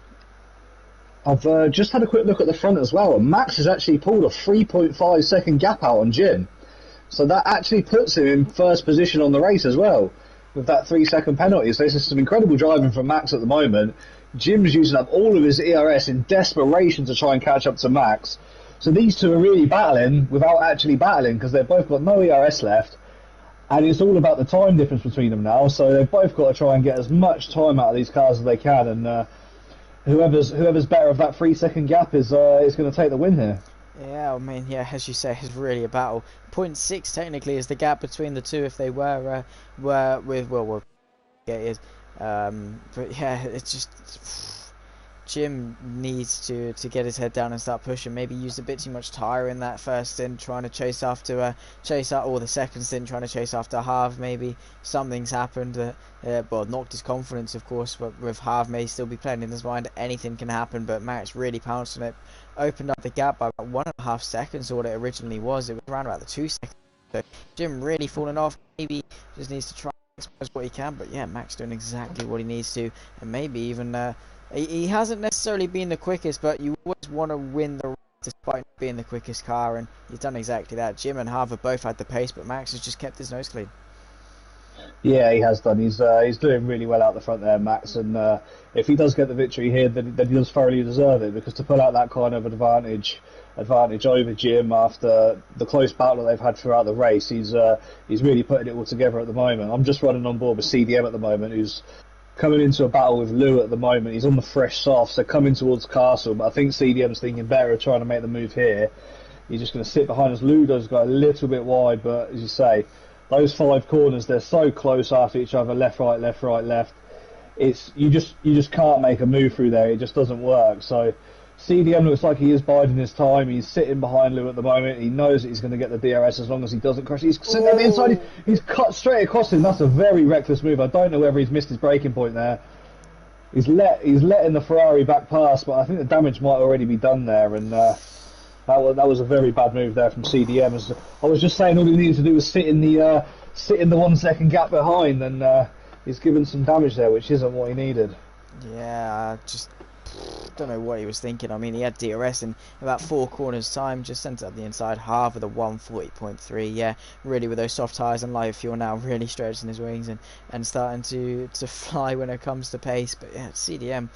I've just had a quick look at the front as well, and Max has actually pulled a 3.5 second gap out on Jim. So that actually puts him in first position on the race as well, with that 3-second penalty. So this is some incredible driving from Max at the moment. Jim's using up all of his ERS in desperation to try and catch up to Max. So these two are really battling without actually battling, because they've both got no ERS left, and it's all about the time difference between them now. So they've both got to try and get as much time out of these cars as they can, and whoever's better of that 3-second gap is going to take the win here. Yeah, I mean, yeah, as you say, it's really a battle. 0.6 technically is the gap between the two if they were with, well, yeah, it is. But yeah, it's just Jim needs to get his head down and start pushing. Maybe used a bit too much tyre in that first stint, trying to chase after or the second stint, trying to chase after Harv. Maybe something's happened that well, knocked his confidence, of course. But with Harv may still be playing in his mind, anything can happen. But Max really pounced on it, opened up the gap by about 1.5 seconds, or what it originally was. It was around about the 2 seconds. So Jim really falling off. Maybe just needs to try and expose what he can. But yeah, Max doing exactly what he needs to, and maybe even. He hasn't necessarily been the quickest, but you always want to win the race despite being the quickest car, and he's done exactly that. Jim and Harv have both had the pace, but Max has just kept his nose clean. Yeah, he has done. He's doing really well out the front there, Max, and if he does get the victory here, then he does thoroughly deserve it, because to pull out that kind of advantage over Jim after the close battle that they've had throughout the race, he's really putting it all together at the moment. I'm just running on board with CDM at the moment, who's coming into a battle with Lou at the moment. He's on the fresh soft, so coming towards Castle, but I think CDM's thinking better of trying to make the move here. He's just going to sit behind us. Ludo's got a little bit wide, but as you say, those 5 corners, they're so close after each other, left, right, left, right, left. It's you just can't make a move through there. It just doesn't work. So CDM looks like he is biding his time. He's sitting behind Lou at the moment. He knows that he's going to get the DRS as long as he doesn't crash. He's sitting at the inside. He's cut straight across him. That's a very reckless move. I don't know whether he's missed his braking point there. He's letting the Ferrari back past, but I think the damage might already be done there. And that was a very bad move there from CDM. As I was just saying, all he needed to do was sit in the 1 second gap behind, and he's given some damage there, which isn't what he needed. Yeah, just don't know what he was thinking. I mean, he had DRS in about 4 corners time, just sent it up the inside, half of the 140.3. Yeah, really with those soft tyres and live fuel now, really stretching his wings and starting to fly when it comes to pace. But yeah, CDM,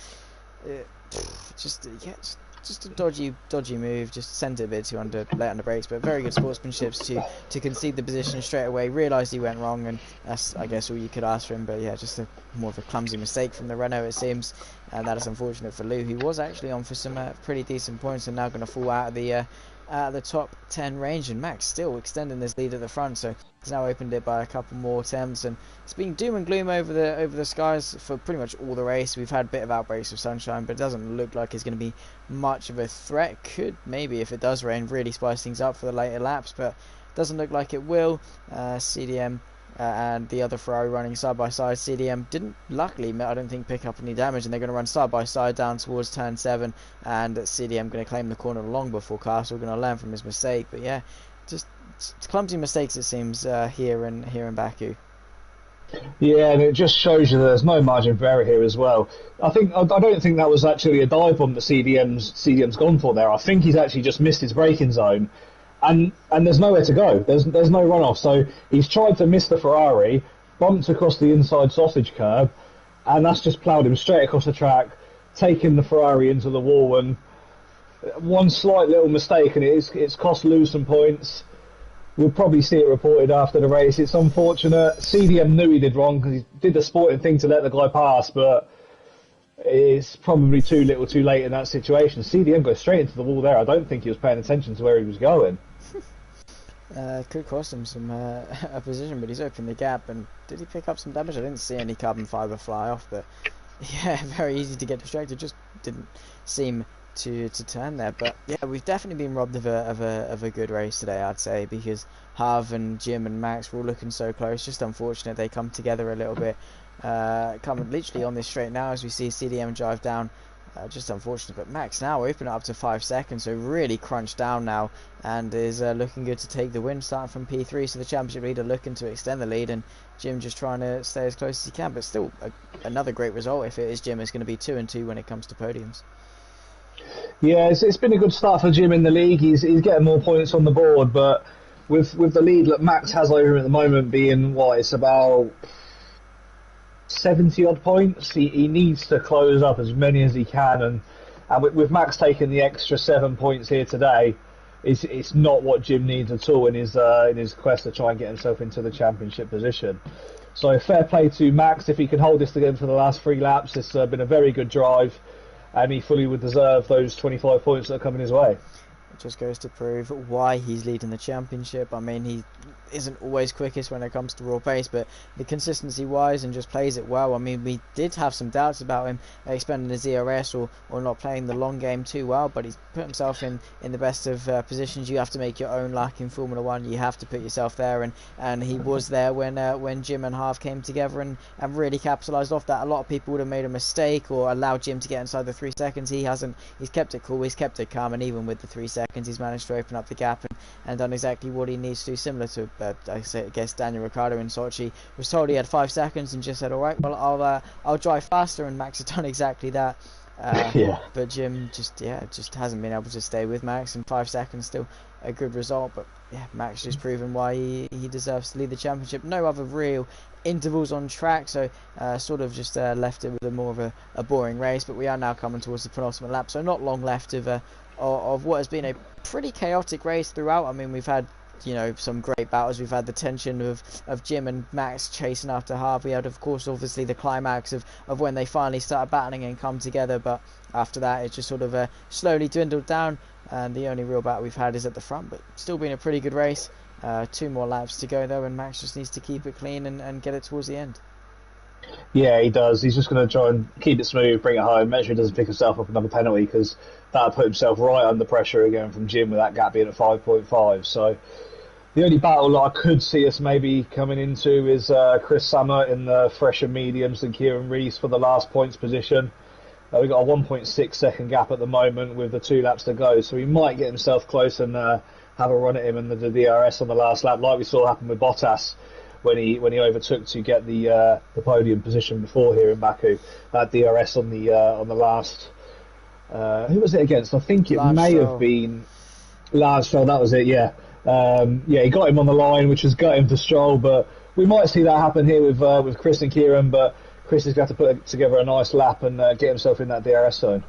just a dodgy move, just sent it a bit too late under brakes, but very good sportsmanship to concede the position straight away, realised he went wrong, and that's, I guess, all you could ask for him. But yeah, just more of a clumsy mistake from the Renault, it seems, and that is unfortunate for Lou, who was actually on for some pretty decent points, and now going to fall out of the top 10 range. And Max still extending his lead at the front, so he's now opened it by a couple more attempts, and it's been doom and gloom over the skies for pretty much all the race. We've had a bit of outbreaks of sunshine, but it doesn't look like it's going to be much of a threat. Could maybe, if it does rain, really spice things up for the later laps, but doesn't look like it will. CDM and the other Ferrari running side by side. CDM didn't, luckily, I don't think, pick up any damage, and they're going to run side by side down towards turn 7, and CDM going to claim the corner long before Castle, going to learn from his mistake. But yeah, just clumsy mistakes, it seems, here in Baku. Yeah, and it just shows you that there's no margin for error here as well. I don't think that was actually a dive bomb that CDM's gone for there. I think he's actually just missed his braking zone, and there's nowhere to go. There's no runoff. So he's tried to miss the Ferrari, bumped across the inside sausage curb, and that's just ploughed him straight across the track, taking the Ferrari into the wall. And one slight little mistake, and it's cost Lewis some points. We'll probably see it reported after the race. It's unfortunate. CDM knew he did wrong because he did the sporting thing to let the guy pass, but it's probably too little too late in that situation. CDM goes straight into the wall there. I don't think he was paying attention to where he was going. Could cost him some a position, but he's opened the gap. And did he pick up some damage? I didn't see any carbon fibre fly off, but yeah, very easy to get distracted. Just didn't seem to turn there. But yeah, we've definitely been robbed of a good race today, I'd say, because Harv and Jim and Max were all looking so close. Just unfortunate they come together a little bit. Coming literally on this straight now as we see CDM drive down. Just unfortunate, but Max now open it up to 5 seconds, so really crunched down now and is looking good to take the win, starting from P3. So the championship leader looking to extend the lead, and Jim just trying to stay as close as he can. But still, another great result. If it is Jim, it's going to be 2-2 when it comes to podiums. Yeah, it's been a good start for Jim in the league. He's getting more points on the board, but with the lead that Max has over him at the moment being it's about 70 odd points, he needs to close up as many as he can, and with Max taking the extra 7 points here today, it's not what Jim needs at all in his quest to try and get himself into the championship position. So fair play to Max. If he can hold this together for the last 3 laps, it's been a very good drive, and he fully would deserve those 25 points that are coming his way. It just goes to prove why he's leading the championship. I mean, he isn't always quickest when it comes to raw pace, but the consistency wise and just plays it well. I mean, we did have some doubts about him expending his ERS or not playing the long game too well, but he's put himself in the best of positions. You have to make your own luck in Formula 1. You have to put yourself there, and he was there when Jim and Harv came together and really capitalised off that. A lot of people would have made a mistake or allowed Jim to get inside the 3 seconds. He hasn't. He's kept it cool, he's kept it calm, and even with the 3 seconds he's managed to open up the gap and done exactly what he needs to do, similar to I guess Daniel Ricciardo in Sochi was told he had 5 seconds and just said, alright, well I'll drive faster, and Max has done exactly that. Yeah. But Jim just hasn't been able to stay with Max, and 5 seconds still a good result. But yeah, Max just proven why he deserves to lead the championship. No other real intervals on track, so sort of just left it with more of a boring race. But we are now coming towards the penultimate lap, so not long left of what has been a pretty chaotic race throughout. I mean, we've had some great battles. We've had the tension of Jim and Max chasing after Harv. We had, of course, obviously the climax of when they finally started battling and come together, but after that it just sort of slowly dwindled down, and the only real battle we've had is at the front. But still been a pretty good race. 2 more laps to go though, and Max just needs to keep it clean and get it towards the end. Yeah, he does. He's just going to try and keep it smooth, bring it home, make sure he doesn't pick himself up another penalty, because that'll put himself right under pressure again from Jim with that gap being at 5.5. So the only battle that I could see us maybe coming into is Chris Summer in the fresher mediums and Kieran Rees for the last points position. We've got a 1.6 second gap at the moment with the 2 laps to go, so he might get himself close and have a run at him and the DRS on the last lap, like we saw happen with Bottas when he overtook to get the podium position before here in Baku. That DRS on the last. Who was it against? I think it may have been Lars Stroll. That was it. Yeah. He got him on the line, which has got him to Stroll, but we might see that happen here with Chris and Kieran, but Chris is going to have to put together a nice lap and get himself in that DRS zone.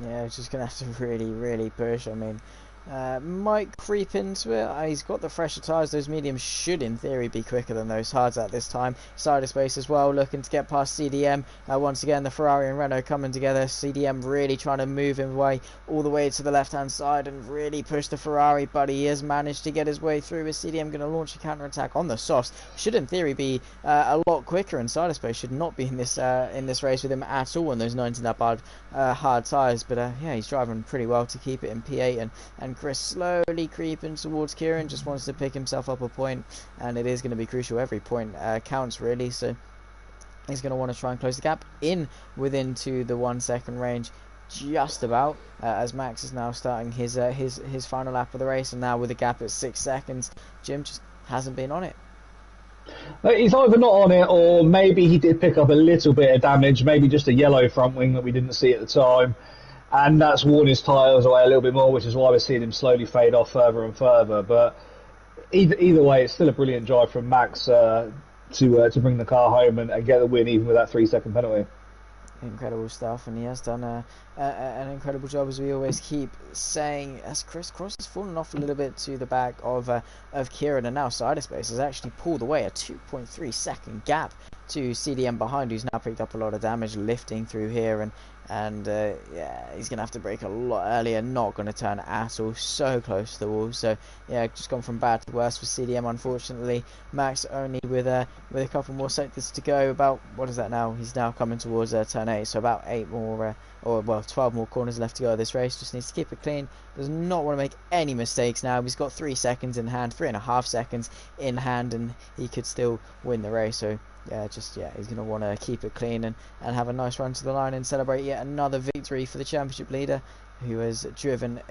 Yeah, he's just going to have to really, really push. I mean, might creep into it. He's got the fresher tyres. Those mediums should in theory be quicker than those hards at this time. Side of space as well, looking to get past CDM. Once again, the Ferrari and Renault coming together. CDM really trying to move him away all the way to the left hand side and really push the Ferrari, but he has managed to get his way through. Is CDM going to launch a counter attack on the softs? Should in theory be a lot quicker, and side of space should not be in this race with him at all on those 19 lap hard tyres. But yeah, he's driving pretty well to keep it in P8, and Chris slowly creeping towards Kieran, just wants to pick himself up a point, and it is going to be crucial. Every point counts really, so he's going to want to try and close the gap within to the 1 second range, just about, as Max is now starting his final lap of the race, and now with a gap at 6 seconds, Jim just hasn't been on it. He's either not on it, or maybe he did pick up a little bit of damage, maybe just a yellow front wing that we didn't see at the time. and that's worn his tyres away a little bit more, which is why we're seeing him slowly fade off further and further. But either way, it's still a brilliant drive from Max to bring the car home and get the win, even with that 3-second penalty. Incredible stuff, and he has done an incredible job, as we always keep saying, as Chris Cross has fallen off a little bit to the back of Kieran, and now Cyberspace has actually pulled away a 2.3 second gap to CDM behind, who's now picked up a lot of damage lifting through here, and yeah, he's going to have to brake a lot earlier, not going to turn at all, so close to the wall. So yeah, just gone from bad to worse for CDM, unfortunately. Max only with a couple more sectors to go. About, what is that now? He's now coming towards turn 8, so about 8 more, 12 more corners left to go of this race. Just needs to keep it clean, does not want to make any mistakes now. He's got 3 seconds in hand, 3.5 seconds in hand, and he could still win the race. So he's going to want to keep it clean and have a nice run to the line and celebrate yet another victory for the championship leader, who has driven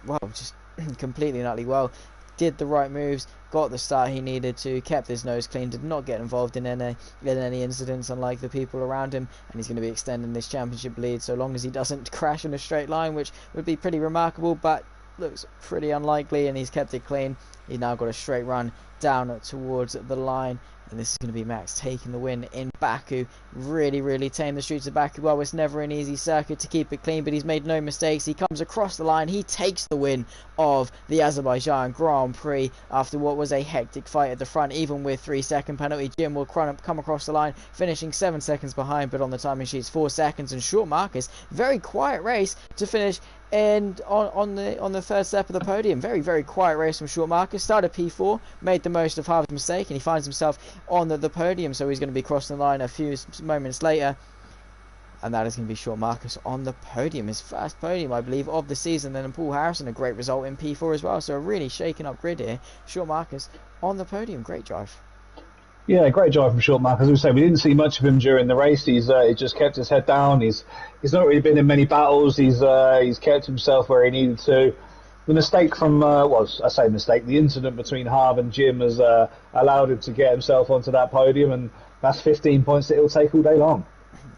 well, just completely and utterly well, did the right moves, got the start he needed to, kept his nose clean, did not get involved in any incidents unlike the people around him, and he's going to be extending this championship lead so long as he doesn't crash in a straight line, which would be pretty remarkable, but looks pretty unlikely, and he's kept it clean. He's now got a straight run down towards the line, and this is going to be Max taking the win in Baku. Really tamed the streets of Baku well. It's never an easy circuit to keep it clean, but he's made no mistakes. He comes across the line, he takes the win of the Azerbaijan Grand Prix after what was a hectic fight at the front, even with 3-second penalty. Jim will come across the line, finishing 7 seconds behind, but on the timing sheets 4 seconds, and Short Marcus, very quiet race to finish and on the third step of the podium. Very quiet race from Short Marcus. Started P4, made the most of Harvey's mistake, and he finds himself on the podium, so he's going to be crossing the line a few moments later, and that is going to be Short Marcus on the podium, his first podium I believe of the season. Then Paul Harrison, a great result in P4 as well, so a really shaken up grid here. Short Marcus on the podium, great drive. Yeah, great drive from Short Marcus. As we say, we didn't see much of him during the race. He just kept his head down. He's not really been in many battles. He's kept himself where he needed to. The mistake from the incident between Harv and Jim has allowed him to get himself onto that podium, and that's 15 points that he'll take all day long.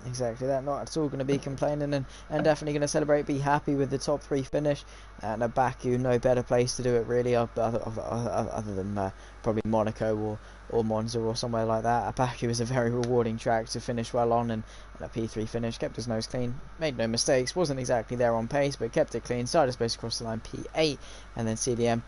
Exactly that, not at all going to be complaining, and definitely going to celebrate, be happy with the top 3 finish. And at Baku, no better place to do it really, other than probably Monaco or Monza or somewhere like that. Baku is a very rewarding track to finish well on, and a P3 finish, kept his nose clean, made no mistakes, wasn't exactly there on pace, but kept it clean, started space across the line, P8, and then CDM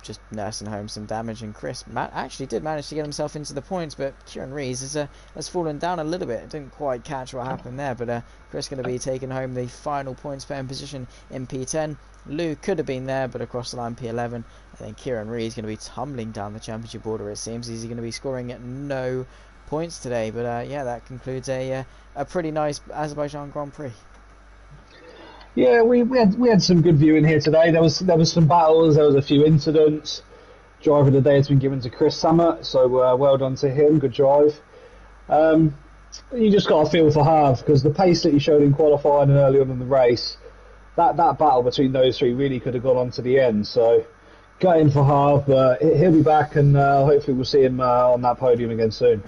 just nursing home some damage, and Chris actually did manage to get himself into the points, but Kieran Rees has fallen down a little bit, didn't quite catch what happened there, but Chris going to be taking home the final points paying position in P10. Lou could have been there, but across the line P11, and then Kieran Rees going to be tumbling down the championship order, it seems. He's going to be scoring at no points today, but yeah, that concludes a pretty nice Azerbaijan Grand Prix. Yeah, we had some good viewing here today. There was some battles, there was a few incidents. Driver of the day has been given to Chris Summit, so well done to him, good drive. You just got to feel for Harv, because the pace that he showed in qualifying and early on in the race, that battle between those 3 really could have gone on to the end. So got in for Harv, but he'll be back, and hopefully we'll see him on that podium again soon.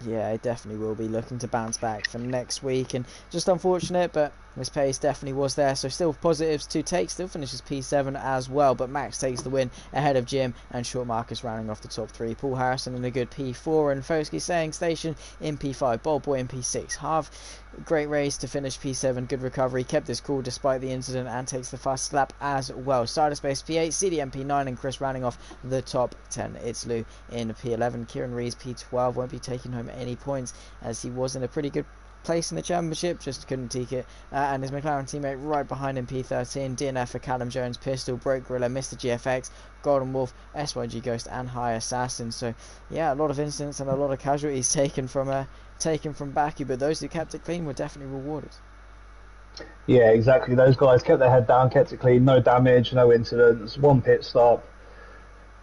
Yeah, it definitely will be looking to bounce back for next week, and just unfortunate, but his pace definitely was there, so still positives to take, still finishes P7 as well, but Max takes the win ahead of Jim, and Short Marcus rounding off the top 3. Paul Harrison in a good P4, and Fosky saying station in P5, Bold Boy in P6. Harv, great race to finish P7, good recovery, kept his cool despite the incident, and takes the fast lap as well. Cyberspace P8, CDM P9, and Chris rounding off the top 10. It's Lou in P11, Kieran Rees P12, won't be taking home any points as he was in a pretty good place in the championship, just couldn't take it, and his McLaren teammate right behind him P13, DNF for Callum Jones, Pistol, Broke Gorilla, Mr. GFX, Golden Wolf, SYG Ghost, and High Assassin. So yeah, a lot of incidents and a lot of casualties taken from Baku, but those who kept it clean were definitely rewarded. Yeah, exactly, those guys kept their head down, kept it clean, no damage, no incidents, 1 pit stop.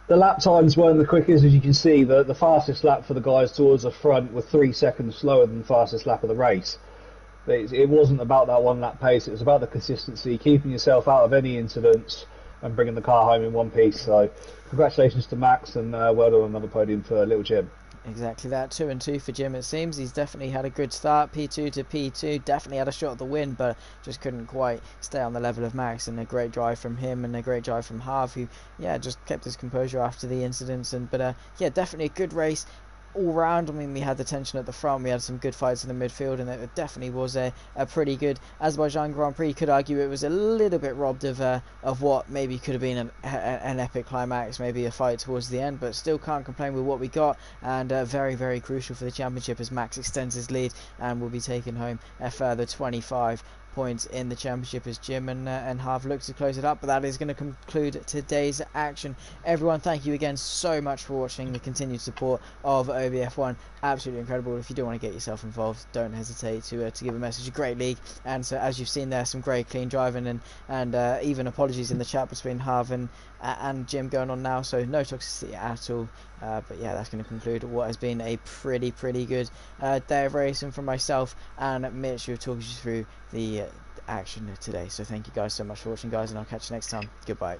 The lap times weren't the quickest, as you can see. The fastest lap for the guys towards the front were 3 seconds slower than the fastest lap of the race. It wasn't about that 1 lap pace, it was about the consistency, keeping yourself out of any incidents and bringing the car home in one piece. So congratulations to Max, and well done on another podium for Little Jim. Exactly that, 2 and 2 for Jim. It seems he's definitely had a good start. P2 to P2, definitely had a shot at the win, but just couldn't quite stay on the level of Max. And a great drive from him, and a great drive from Harv, who just kept his composure after the incidents. And but definitely a good race all round. I mean, we had the tension at the front, we had some good fights in the midfield, and it definitely was a pretty good Azerbaijan Grand Prix. You could argue it was a little bit robbed of what maybe could have been an epic climax, maybe a fight towards the end, but still can't complain with what we got. And very, very crucial for the championship as Max extends his lead and will be taking home a further 25 points in the championship as Jim and Harv look to close it up. But that is going to conclude today's action. Everyone, thank you again so much for watching. The continued support of OBF1, absolutely incredible. If you do want to get yourself involved, don't hesitate to give a message. A great league, and so as you've seen there, some great clean driving and even apologies in the chat between Harv and Jim going on now, so no toxicity at all. But yeah, that's going to conclude what has been a pretty good day of racing from myself and Mitch, who have talked you through the action today. So thank you guys so much for watching, guys, and I'll catch you next time. Goodbye.